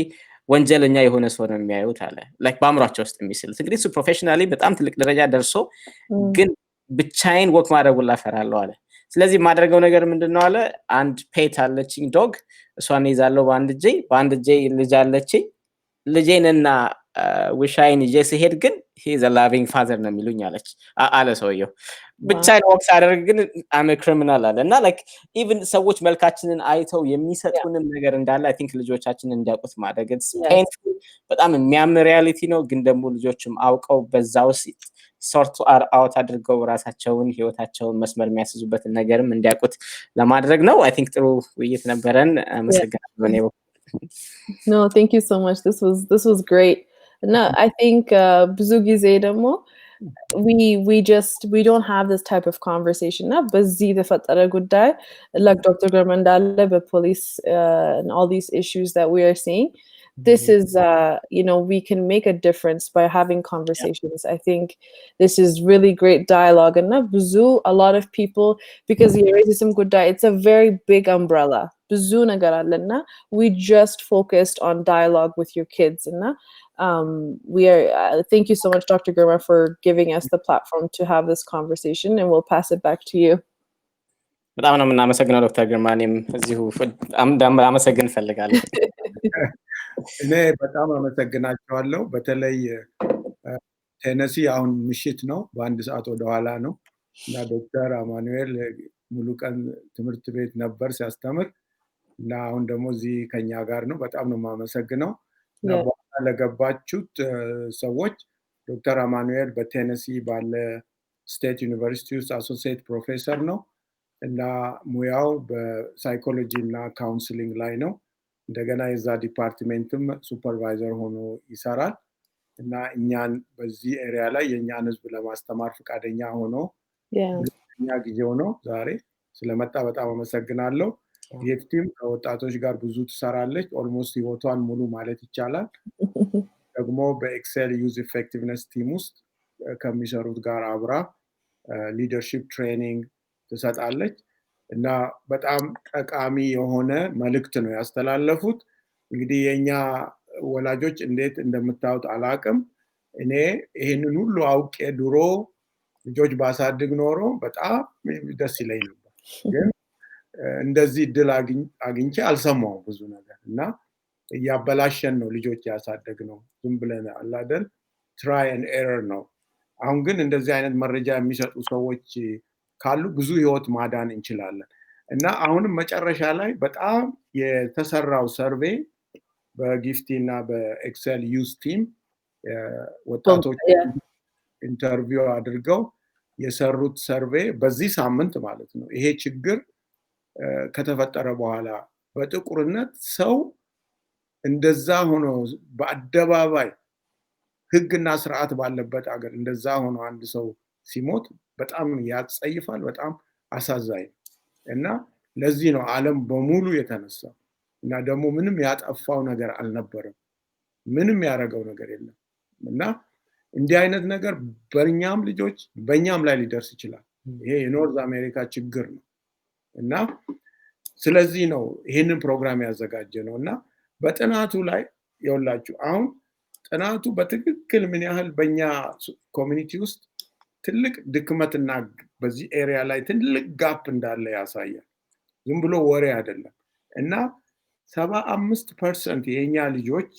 ወንጀለኛ የሆነ ሰው ነው የሚያዩት አለ። ላይክ በአእምሯቸው ውስጥ የሚስሉት እንግዲህ እሱ ፕሮፌሽናሊ በጣም ትልቅ ደረጃ ደርሶ ግን ብቻዬን ወክ ማድረጉን ላፈራለሁ አለ። ስለዚህ የማደርገው ነገር ምንድነው አለ፣ አንድ ፔት አለችኝ ዶግ፣ እሷን ይዛለሁ በአንድ እጄ ልጅ አለችኝ። ልጄንና ውሻዬን ይዤ ሲሄድ ግን ሂዝ አ ላቪንግ ፋዘር ነው የሚሉኝ አለ ሰውየው። ብቻዬን ወክ ሳደርግ ግን አም ክሪሚናል አለ እና ላይክ ኢቭን ሰዎች መልካችንን አይተው የሚሰጡንም ነገር እንዳለ አይ ቲንክ ልጆቻችንን እንዲያውቁት ማድረግ ፔንፉል በጣም የሚያምር ሪያሊቲ ነው። ግን ደግሞ ልጆችም አውቀው በዛ ውስጥ ሶርት አውት አድርገው ራሳቸውን ህይወታቸውን መስመር የሚያስዙበትን ነገርም እንዲያውቁት ለማድረግ ነው። አይ ቲንክ ጥሩ ውይይት ነበረን። አመሰግናለሁ። No, thank you so much. This was great. No, I think ብዙ ጊዜ ደግሞ we don't have this type of conversation. Na በዚህ ተፈጠረ ጉዳይ like Dr. Gurma እንዳለ በpolice and all these issues that we are seeing. This is we can make a difference by having conversations. I think this is really great dialogue and a lot of people, because racism ጉዳይ it's a very big umbrella. ብዙ ነገር አለና we just focused on dialogue with your kids and we are thank you so much Dr. Gurma for giving us the platform to have this conversation, and we'll pass it back to you. በጣም ነው የምናመሰግነው ዶክተር ግርማ። እኔም እዚሁ አመሰግን ፈልጋለሁ። እኔ በጣም አመሰግናቸዋለሁ። በተለይ ቴነሲ አሁን ምሽት ነው፣ በአንድ ሰዓት ወደኋላ ነው እና ዶክተር አማኑኤል ሙሉ ቀን ትምህርት ቤት ነበር ሲያስተምር እና አሁን ደግሞ እዚህ ከኛ ጋር ነው። በጣም ነው የማመሰግነው። እና በኋላ ለገባችሁት ሰዎች ዶክተር አማኑኤል በቴነሲ ባለ ስቴት ዩኒቨርሲቲ ውስጥ አሶሲየት ፕሮፌሰር ነው እና ሙያው በሳይኮሎጂ እና ካውንስሊንግ ላይ ነው። እንደገና የዛ ዲፓርትሜንትም ሱፐርቫይዘር ሆኖ ይሰራል እና እኛን በዚህ ኤሪያ ላይ የእኛን ህዝብ ለማስተማር ፈቃደኛ ሆኖ ሁለተኛ ጊዜው ነው ዛሬ ስለመጣ በጣም አመሰግናለሁ። የቲም ከወጣቶች ጋር ብዙ ትሰራለች፣ ኦልሞስት ህይወቷን ሙሉ ማለት ይቻላል። ደግሞ በኤክሴል ዩዝ ኢፌክቲቭነስ ቲም ውስጥ ከሚሰሩት ጋር አብራ ሊደርሺፕ ትሬኒንግ ትሰጣለች እና በጣም ጠቃሚ የሆነ መልእክት ነው ያስተላለፉት። እንግዲህ የኛ ወላጆች እንዴት እንደምታዩት አላቅም። እኔ ይሄንን ሁሉ አውቄ ድሮ ልጆች ባሳድግ ኖሮ በጣም ደስ ይለኝ ነበር። ግን እንደዚህ እድል አግኝቼ አልሰማሁም ብዙ ነገር እና እያበላሸን ነው ልጆች ያሳደግ ነው። ዝም ብለን አላደል ትራይ ኤንድ ኤረር ነው። አሁን ግን እንደዚህ አይነት መረጃ የሚሰጡ ሰዎች ካሉ ብዙ ህይወት ማዳን እንችላለን እና አሁንም መጨረሻ ላይ በጣም የተሰራው ሰርቬይ በጊፍቲ እና በኤክሴል ዩዝ ቲም ወጣቶች ኢንተርቪው አድርገው የሰሩት ሰርቬይ በዚህ ሳምንት ማለት ነው ይሄ ችግር ከተፈጠረ በኋላ በጥቁርነት ሰው እንደዛ ሆኖ በአደባባይ ህግና ስርዓት ባለበት ሀገር እንደዛ ሆኖ አንድ ሰው ሲሞት በጣም ያጸይፋል፣ በጣም አሳዛኝ እና ለዚህ ነው ዓለም በሙሉ የተነሳው እና ደግሞ ምንም ያጠፋው ነገር አልነበረም፣ ምንም ያደረገው ነገር የለም እና እንዲህ አይነት ነገር በእኛም ልጆች በእኛም ላይ ሊደርስ ይችላል። ይሄ የኖርዝ አሜሪካ ችግር ነው እና ስለዚህ ነው ይሄንን ፕሮግራም ያዘጋጀ ነው እና በጥናቱ ላይ ይኸውላችሁ አሁን ጥናቱ በትክክል ምን ያህል በእኛ ኮሚኒቲ ውስጥ ትልቅ ድክመትና በዚህ ኤሪያ ላይ ትልቅ ጋፕ እንዳለ ያሳያል። ዝም ብሎ ወሬ አይደለም እና 75% የኛ ልጆች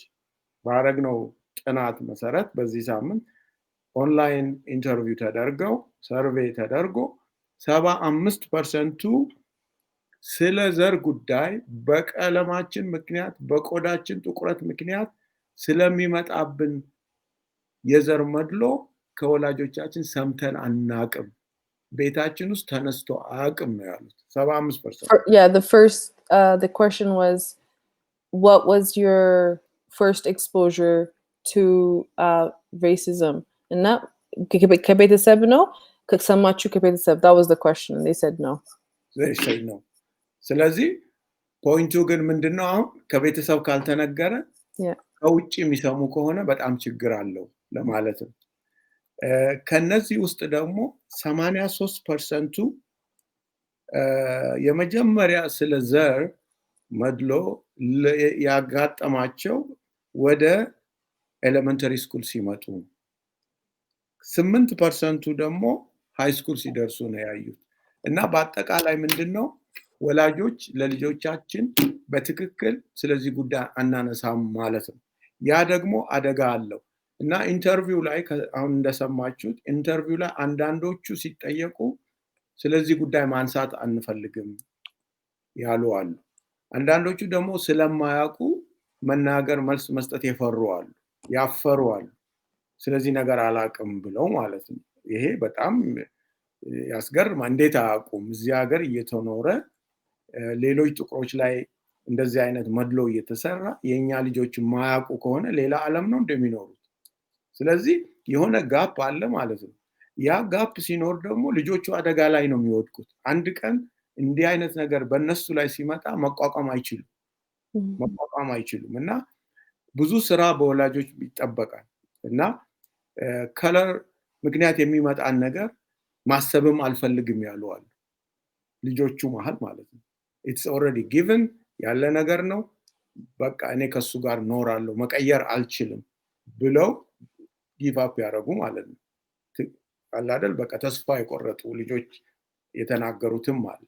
ባረግነው ጥናት መሰረት በዚህ ሳምንት ኦንላይን ኢንተርቪው ተደርገው ሰርቬይ ተደርጎ 75%ቱ ስለ ዘር ጉዳይ በቀለማችን ምክንያት በቆዳችን ጥቁረት ምክንያት ስለሚመጣብን የዘር መድሎ ከወላጆቻችን ሰምተን አናቅም ቤታችን ውስጥ ተነስቶ አቅም ነው ያሉት 75%. Yeah, the question was, what was your first exposure to racism? And that ከቤተሰብ ነው ከሰማችሁ ከቤተሰብ? That was the question. They said no. They said no. ስለዚህ ፖይንቱ ግን ምንድነው አሁን ከቤተሰብ ካልተነገረ ከውጭ የሚሰሙ ከሆነ በጣም ችግር አለው ለማለት ነው። ከነዚህ ውስጥ ደግሞ 83%ቱ የመጀመሪያ ስለ ዘር መድሎ ያጋጠማቸው ወደ ኤሌመንተሪ ስኩል ሲመጡ 8%ቱ ደግሞ ሃይ ስኩል ሲደርሱ ነው ያዩት። እና በአጠቃላይ ምንድነው ወላጆች ለልጆቻችን በትክክል ስለዚህ ጉዳይ አናነሳም ማለት ነው። ያ ደግሞ አደጋ አለው። እና ኢንተርቪው ላይ አሁን እንደሰማችሁት ኢንተርቪው ላይ አንዳንዶቹ ሲጠየቁ ስለዚህ ጉዳይ ማንሳት አንፈልግም ያሉ አሉ። አንዳንዶቹ ደግሞ ስለማያውቁ መናገር መልስ መስጠት ያፈሩ አሉ። ስለዚህ ነገር አላቅም ብለው ማለት ነው። ይሄ በጣም ያስገርማል። እንዴት አያውቁም? እዚህ ሀገር እየተኖረ ሌሎች ጥቁሮች ላይ እንደዚህ አይነት መድሎ እየተሰራ የኛ ልጆች ማያውቁ ከሆነ ሌላ ዓለም ነው እንደሚኖሩት። ስለዚህ የሆነ ጋፕ አለ ማለት ነው። ያ ጋፕ ሲኖር ደግሞ ልጆቹ አደጋ ላይ ነው የሚወድቁት። አንድ ቀን እንዲህ አይነት ነገር በእነሱ ላይ ሲመጣ መቋቋም አይችሉም እና ብዙ ስራ በወላጆች ይጠበቃል እና ከለር ምክንያት የሚመጣን ነገር ማሰብም አልፈልግም ያሉ አሉ ልጆቹ መሃል ማለት ነው። it's already given ያለ ነገር ነው። በቃ እኔ ከሱ ጋር ኖራለሁ መቀየር አልችልም ብለው ጊቭ አፕ ያደረጉ ማለት ነው። አላደል በቃ ተስፋ የቆረጡ ልጆች የተናገሩትም አለ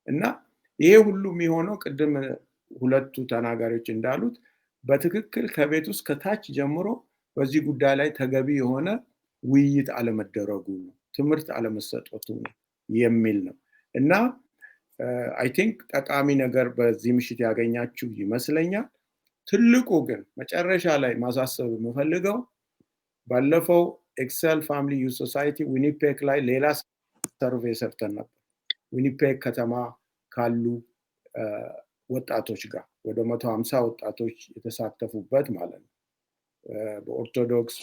እና ይሄ ሁሉ የሚሆነው ቅድም ሁለቱ ተናጋሪዎች እንዳሉት በትክክል ከቤት ውስጥ ከታች ጀምሮ በዚህ ጉዳይ ላይ ተገቢ የሆነ ውይይት አለመደረጉ ነው፣ ትምህርት አለመሰጠቱ ነው የሚል ነው እና አይ ቲንክ ጠቃሚ ነገር በዚህ ምሽት ያገኛችሁ ይመስለኛል። ትልቁ ግን መጨረሻ ላይ ማሳሰብ የምፈልገው ባለፈው ኤክሰል ፋሚሊ ዩዝ ሶሳይቲ ዊኒፔግ ላይ ሌላ ሰርቬይ ሰርተን ነበር። ዊኒፔግ ከተማ ካሉ ወጣቶች ጋር ወደ 150 ወጣቶች የተሳተፉበት ማለት ነው። በኦርቶዶክስ፣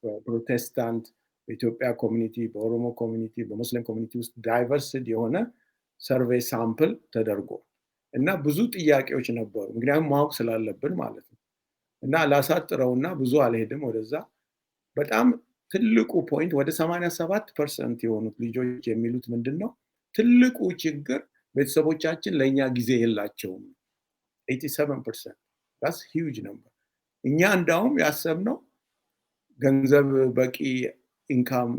በፕሮቴስታንት፣ በኢትዮጵያ ኮሚኒቲ፣ በኦሮሞ ኮሚኒቲ፣ በሙስሊም ኮሚኒቲ ውስጥ ዳይቨርሲቲ የሆነ ሰርቬይ ሳምፕል ተደርጎ እና ብዙ ጥያቄዎች ነበሩ። ምክንያቱም ማወቅ ስላለብን ማለት ነው እና ላሳጥረውና ብዙ አልሄድም ወደዛ። በጣም ትልቁ ፖይንት ወደ 87% የሆኑት ልጆች የሚሉት ምንድነው ትልቁ ችግር ቤተሰቦቻችን ለኛ ጊዜ የላቸውም። 87%. that's huge number. እኛ እንዳውም ያሰብነው ገንዘብ በቂ ኢንካም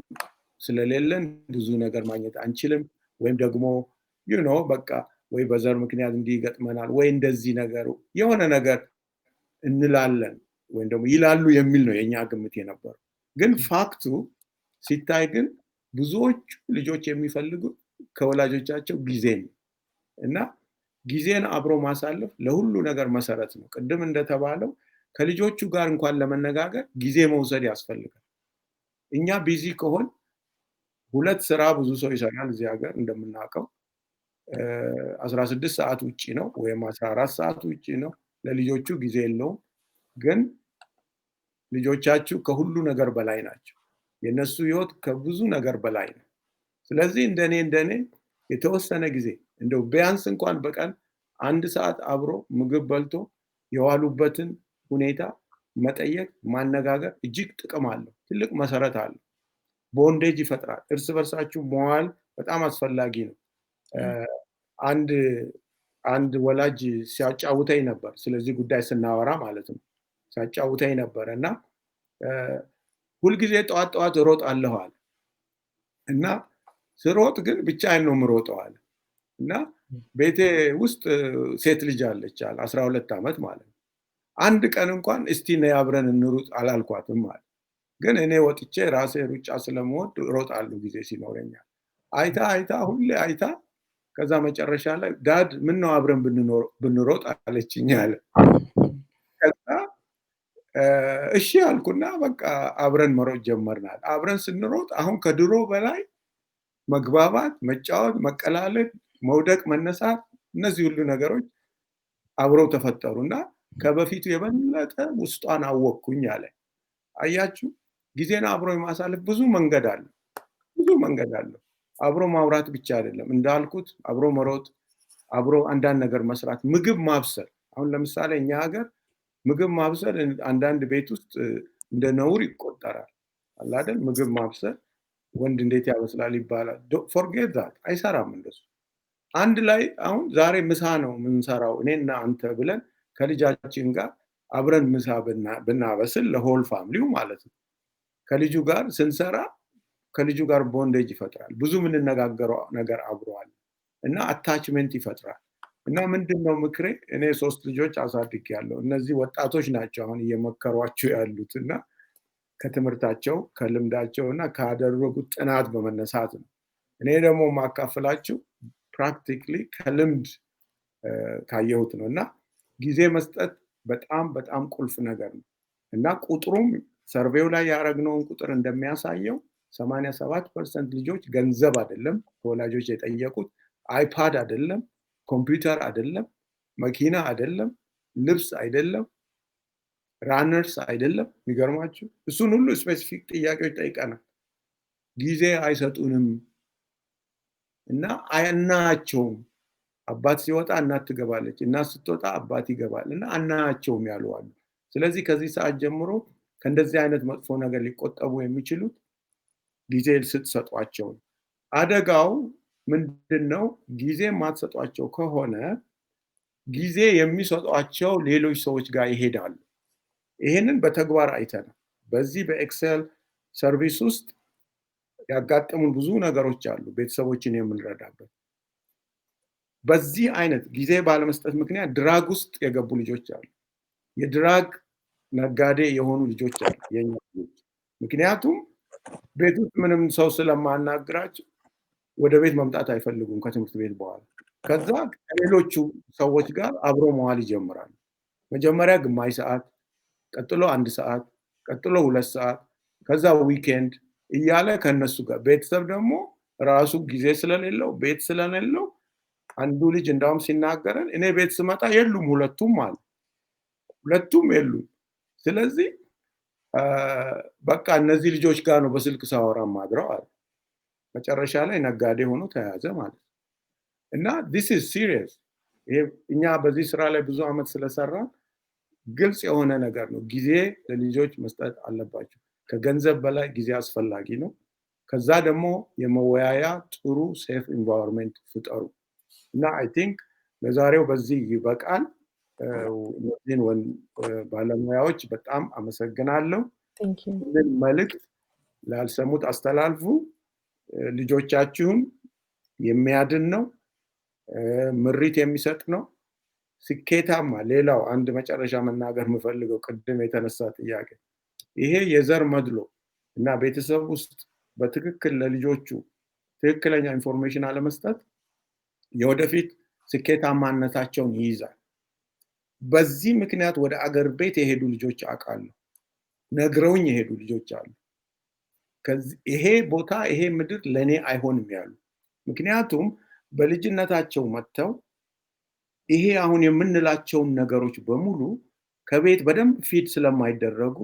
ስለሌለን ብዙ ነገር ማግኘት አንችልም ወይም ደግሞ በቃ ወይ በዘር ምክንያት እንዲገጥመናል ወይ እንደዚህ ነገር የሆነ ነገር እንላለን ወይም ደግሞ ይላሉ የሚል ነው የኛ ግምት የነበረው። ግን ፋክቱ ሲታይ ግን ብዙዎች ልጆች የሚፈልጉት ከወላጆቻቸው ጊዜ ነው እና ጊዜን አብሮ ማሳለፍ ለሁሉ ነገር መሰረት ነው። ቅድም እንደተባለው ከልጆቹ ጋር እንኳን ለመነጋገር ጊዜ መውሰድ ያስፈልጋል። እኛ ቢዚ ከሆን ሁለት ስራ ብዙ ሰው ይሰራል እዚህ ሀገር እንደምናውቀው 16 ሰዓት ውጪ ነው ወይም 14 ሰዓት ውጪ ነው። ለልጆቹ ጊዜ የለውም። ግን ልጆቻችሁ ከሁሉ ነገር በላይ ናቸው። የነሱ ህይወት ከብዙ ነገር በላይ ነው። ስለዚህ እንደኔ የተወሰነ ጊዜ እንደው ቢያንስ እንኳን በቀን 1 ሰዓት አብሮ ምግብ በልቶ የዋሉበትን ሁኔታ መጠየቅ ማነጋገር እጅግ ጥቅም አለው። ትልቅ መሰረት አለው። ቦንዴጅ ይፈጥራል። እርስ በርሳችሁ መዋል በጣም አስፈላጊ ነው። አንድ ወላጅ ሲያጫውተኝ ነበር ስለዚህ ጉዳይ ስናወራ ማለት ነው። ሲያጫውተኝ ነበር እና ሁልጊዜ ጠዋት እሮጣለሁ አለ እና ስሮጥ ግን ብቻዬን ነው የምሮጠው አለ እና ቤቴ ውስጥ ሴት ልጅ አለች 12 ዓመት ማለት ነው። አንድ ቀን እንኳን እስቲ ነይ አብረን እንሩጥ አላልኳትም ማለት። ግን እኔ ወጥቼ ራሴ ሩጫ ስለምወድ እሮጣለሁ ጊዜ ሲኖረኛል። አይታ ሁሌ አይታ ከዛ መጨረሻ ላይ ዳድ ምነው አብረን ብንሮጥ አለችኝ አለ። ከዛ እሺ አልኩና በቃ አብረን መሮጥ ጀመርናል። አብረን ስንሮጥ አሁን ከድሮ በላይ መግባባት፣ መጫወት፣ መቀላለድ፣ መውደቅ፣ መነሳት እነዚህ ሁሉ ነገሮች አብረው ተፈጠሩና ከበፊቱ የበለጠ ውስጧን አወቅኩኝ አለ። አያችሁ ጊዜን አብሮ የማሳለፍ ብዙ መንገድ አለ። አብሮ ማውራት ብቻ አይደለም እንዳልኩት አብሮ መሮጥ፣ አብሮ አንዳንድ ነገር መስራት፣ ምግብ ማብሰል። አሁን ለምሳሌ እኛ ሀገር ምግብ ማብሰል አንዳንድ ቤት ውስጥ እንደ ነውር ይቆጠራል አለ አይደል? ምግብ ማብሰል ወንድ እንዴት ያበስላል ይባላል። ፎርጌት ዛት አይሰራም እንደሱ። አንድ ላይ አሁን ዛሬ ምሳ ነው የምንሰራው እኔና አንተ ብለን ከልጃችን ጋር አብረን ምሳ ብናበስል ለሆል ፋሚሊው ማለት ነው። ከልጁ ጋር ስንሰራ ከልጁ ጋር ቦንዴጅ ይፈጥራል። ብዙ የምንነጋገረው ነገር አብረዋል እና አታችመንት ይፈጥራል። እና ምንድነው ምክሬ? እኔ 3 ልጆች አሳድጌያለሁ። እነዚህ ወጣቶች ናቸው አሁን እየመከሯቸው ያሉት እና ከትምህርታቸው ከልምዳቸው እና ካደረጉት ጥናት በመነሳት ነው። እኔ ደግሞ ማካፈላችሁ ፕራክቲካሊ ከልምድ ካየሁት ነው እና ጊዜ መስጠት በጣም ቁልፍ ነገር ነው እና ቁጥሩም ሰርቬው ላይ ያደረግነውን ቁጥር እንደሚያሳየው 87% ልጆች ገንዘብ አይደለም ከወላጆች የጠየቁት፣ አይፓድ አይደለም፣ ኮምፒውተር አይደለም፣ መኪና አይደለም፣ ልብስ አይደለም፣ ራነርስ አይደለም። የሚገርማችሁ እሱን ሁሉ ስፔሲፊክ ጥያቄዎች ጠይቀናል። ጊዜ አይሰጡንም እና አናያቸውም። አባት ሲወጣ እናት ትገባለች፣ እናት ስትወጣ አባት ይገባል እና አናያቸውም ያሉ አሉ። ስለዚህ ከዚህ ሰዓት ጀምሮ ከእንደዚህ አይነት መጥፎ ነገር ሊቆጠቡ የሚችሉት ጊዜ ስትሰጧቸው። አደጋው ምንድነው? ጊዜ የማትሰጧቸው ከሆነ ጊዜ የሚሰጧቸው ሌሎች ሰዎች ጋር ይሄዳሉ። ይሄንን በተግባር አይተናል። በዚህ በኤክሴል ሰርቪስ ውስጥ ያጋጠሙን ብዙ ነገሮች አሉ ቤተሰቦችን የምንረዳበት። በዚህ አይነት ጊዜ ባለመስጠት ምክንያት ድራግ ውስጥ የገቡ ልጆች አሉ። የድራግ ነጋዴ የሆኑ ልጆች አሉ የኛ ልጆች። ምክንያቱም ቤት ውስጥ ምንም ሰው ስለማናግራቸው ወደ ቤት መምጣት አይፈልጉም ከትምህርት ቤት በኋላ። ከዛ ከሌሎቹ ሰዎች ጋር አብሮ መዋል ይጀምራሉ። መጀመሪያ ግማሽ ሰዓት፣ ቀጥሎ 1 ሰዓት፣ ቀጥሎ 2 ሰዓት፣ ከዛ ዊኬንድ እያለ ከነሱ ጋር። ቤተሰብ ደግሞ ራሱ ጊዜ ስለሌለው ቤት ስለሌለው አንዱ ልጅ እንዳውም ሲናገረን እኔ ቤት ስመጣ የሉም ሁለቱም አለ። ሁለቱም የሉም። ስለዚህ በቃ እነዚህ ልጆች ጋር ነው በስልክ ሳወራ ማድረው አለ። መጨረሻ ላይ ነጋዴ ሆኖ ተያዘ ማለት ነው። እና this is serious። እኛ በዚህ ስራ ላይ ብዙ አመት ስለሰራን ግልጽ የሆነ ነገር ነው። ጊዜ ለልጆች መስጠት አለባቸው። ከገንዘብ በላይ ጊዜ አስፈላጊ ነው። ከዛ ደግሞ የመወያያ ጥሩ ሴፍ ኢንቫይሮንመንት ፍጠሩ። እና አይ ቲንክ ለዛሬው በዚህ ይበቃል። እነዚህን ባለሙያዎች በጣም አመሰግናለሁ። ይህን መልእክት ላልሰሙት አስተላልፉ። ልጆቻችሁን የሚያድን ነው፣ ምሪት የሚሰጥ ነው፣ ስኬታማ። ሌላው አንድ መጨረሻ መናገር የምፈልገው ቅድም የተነሳ ጥያቄ፣ ይሄ የዘር መድሎ እና ቤተሰብ ውስጥ በትክክል ለልጆቹ ትክክለኛ ኢንፎርሜሽን አለመስጠት የወደፊት ስኬታማነታቸውን ይይዛል። በዚህ ምክንያት ወደ አገር ቤት የሄዱ ልጆች አውቃለሁ፣ ነግረውኝ የሄዱ ልጆች አሉ። ይሄ ቦታ ይሄ ምድር ለኔ አይሆንም ያሉ። ምክንያቱም በልጅነታቸው መጥተው ይሄ አሁን የምንላቸውን ነገሮች በሙሉ ከቤት በደንብ ፊድ ስለማይደረጉ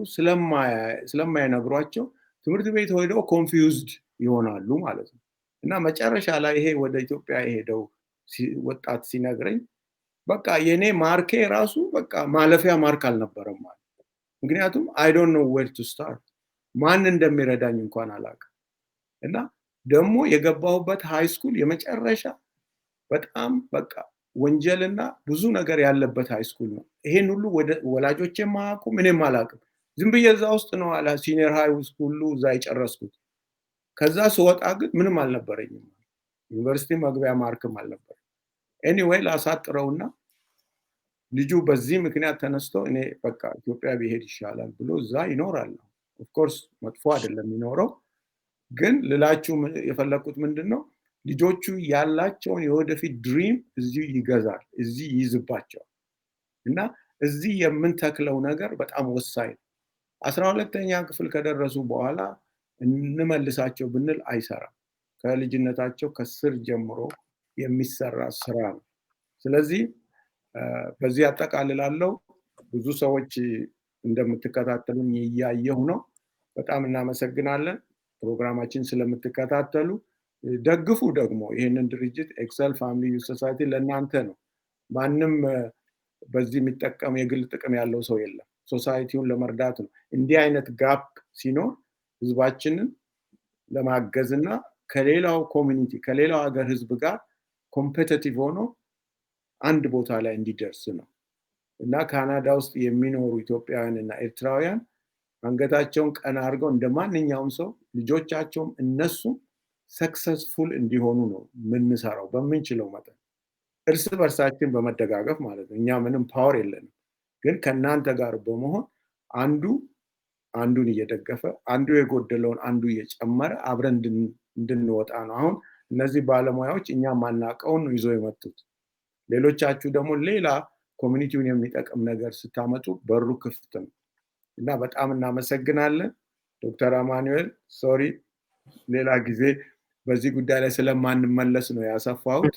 ስለማይነግሯቸው ትምህርት ቤት ሄደው ኮንፊውዝድ ይሆናሉ ማለት ነው። እና መጨረሻ ላይ ይሄ ወደ ኢትዮጵያ የሄደው ወጣት ሲነግረኝ በቃ የኔ ማርኬ ራሱ በቃ ማለፊያ ማርክ አልነበረም ማለት። ምክንያቱም I don't know where to start፣ ማን እንደሚረዳኝ እንኳን አላውቅም። እና ደግሞ የገባሁበት ሃይ ስኩል የመጨረሻ በጣም በቃ ወንጀልና ብዙ ነገር ያለበት ሃይ ስኩል ነው። ይሄን ሁሉ ወላጆቼ ማያውቁ ምንም አላውቅም። ዝም ብዬ እዛ ውስጥ ነው አላ ሲኒየር ሃይ ስኩል እዛ የጨረስኩት። ከዛ ስወጣ ግን ምንም አልነበረኝም። ዩኒቨርሲቲ መግቢያ ማርክም አልነበረኝ። ኤኒዌይ ላሳጥረውና ልጁ በዚህ ምክንያት ተነስቶ እኔ በቃ ኢትዮጵያ ቢሄድ ይሻላል ብሎ እዛ ይኖራል። ኦፍ ኮርስ መጥፎ አይደለም የሚኖረው፣ ግን ልላችሁ የፈለኩት ምንድነው ልጆቹ ያላቸውን የወደፊት ድሪም እዚህ ይገዛል፣ እዚህ ይይዝባቸዋል። እና እዚህ የምንተክለው ነገር በጣም ወሳኝ ነው። 12ኛ ክፍል ከደረሱ በኋላ እንመልሳቸው ብንል አይሰራም። ከልጅነታቸው ከስር ጀምሮ የሚሰራ ስራ ነው። ስለዚህ በዚህ አጠቃልላለሁ። ብዙ ሰዎች እንደምትከታተሉኝ እያየሁ ነው። በጣም እናመሰግናለን ፕሮግራማችን ስለምትከታተሉ። ደግፉ ደግሞ ይህንን ድርጅት ኤክሰል ፋሚሊ ዩዝ ሶሳይቲ ለእናንተ ነው። ማንም በዚህ የሚጠቀም የግል ጥቅም ያለው ሰው የለም። ሶሳይቲውን ለመርዳት ነው። እንዲህ አይነት ጋፕ ሲኖር ህዝባችንን ለማገዝና ከሌላው ኮሚኒቲ ከሌላው ሀገር ህዝብ ጋር ኮምፒቲቲቭ ሆኖ አንድ ቦታ ላይ እንዲደርስ ነው። እና ካናዳ ውስጥ የሚኖሩ ኢትዮጵያውያን እና ኤርትራውያን አንገታቸውን ቀና አድርገው እንደማንኛውም ሰው ልጆቻቸውም እነሱ ሰክሰስፉል እንዲሆኑ ነው የምንሰራው በምንችለው መጠን እርስ በርሳችን በመደጋገፍ ማለት ነው። እኛ ምንም ፓወር የለንም፣ ግን ከናንተ ጋር በመሆን አንዱን እየደገፈ አንዱ የጎደለውን አንዱ እየጨመረ አብረን እንድንወጣ ነው። አሁን እነዚህ ባለሙያዎች እኛ ማናቀውን ነው ይዘው የመጡት። ሌሎቻችሁ ደግሞ ሌላ ኮሚኒቲውን የሚጠቅም ነገር ስታመጡ በሩ ክፍት ነው እና በጣም እናመሰግናለን። ዶክተር አማኑኤል ሶሪ ሌላ ጊዜ በዚህ ጉዳይ ላይ ስለማንመለስ ነው ያሰፋሁት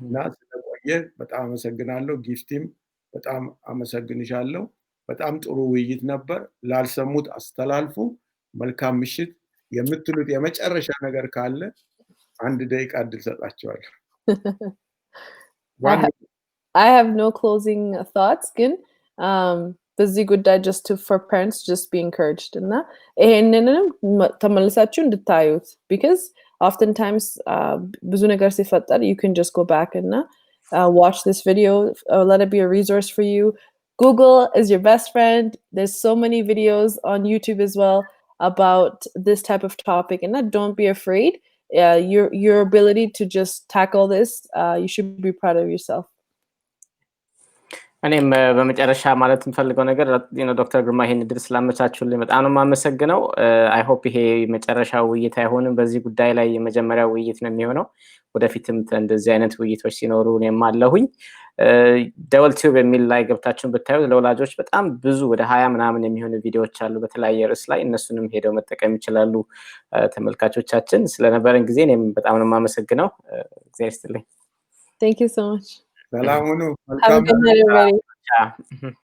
እና ስለቆየ በጣም አመሰግናለሁ። ጊፍቲም በጣም አመሰግንሻለሁ። በጣም ጥሩ ውይይት ነበር። ላልሰሙት አስተላልፉ። መልካም ምሽት። የምትሉት የመጨረሻ ነገር ካለ 1 ደቂቃ እድል ሰጣቸዋለሁ። I have no closing thoughts, ግን በዚህ ጉዳይ just for parents just be encouraged እና ይሄንንም ተመልሳችሁ እንድታዩት because oftentimes ብዙ ነገር ሲፈጠር you can just go back and watch this video, let it be a resource for you. Google is your best friend. There's so many videos on YouTube as well about this type of topic, and don't be afraid. Your ability to just tackle this, you should be proud of yourself. እኔም በመጨረሻ ማለት የምፈልገው ነገር ዶክተር ግርማ ይሄን እድል ስላመቻቹልኝ በጣም ነው የማመሰግነው። አይ ሆፕ ይሄ መጨረሻው ውይይት አይሆንም። በዚህ ጉዳይ ላይ የመጀመሪያው ውይይት ነው የሚሆነው። ወደፊትም እንደዚህ አይነት ውይይቶች ሲኖሩ እኔም አለሁኝ። ደወል ቲዩብ የሚል ላይ ገብታችሁን ብታዩ ለወላጆች በጣም ብዙ ወደ 20 ምናምን የሚሆኑ ቪዲዮዎች አሉ በተለያየ ርዕስ ላይ። እነሱንም ሄደው መጠቀም ይችላሉ ተመልካቾቻችን። ስለነበረን ጊዜ እኔም በጣም ነው የማመሰግነው። እግዚአብሔር ይስጥልኝ። Thank you so much. ሰላም ሁኑ። Have a good night, everybody.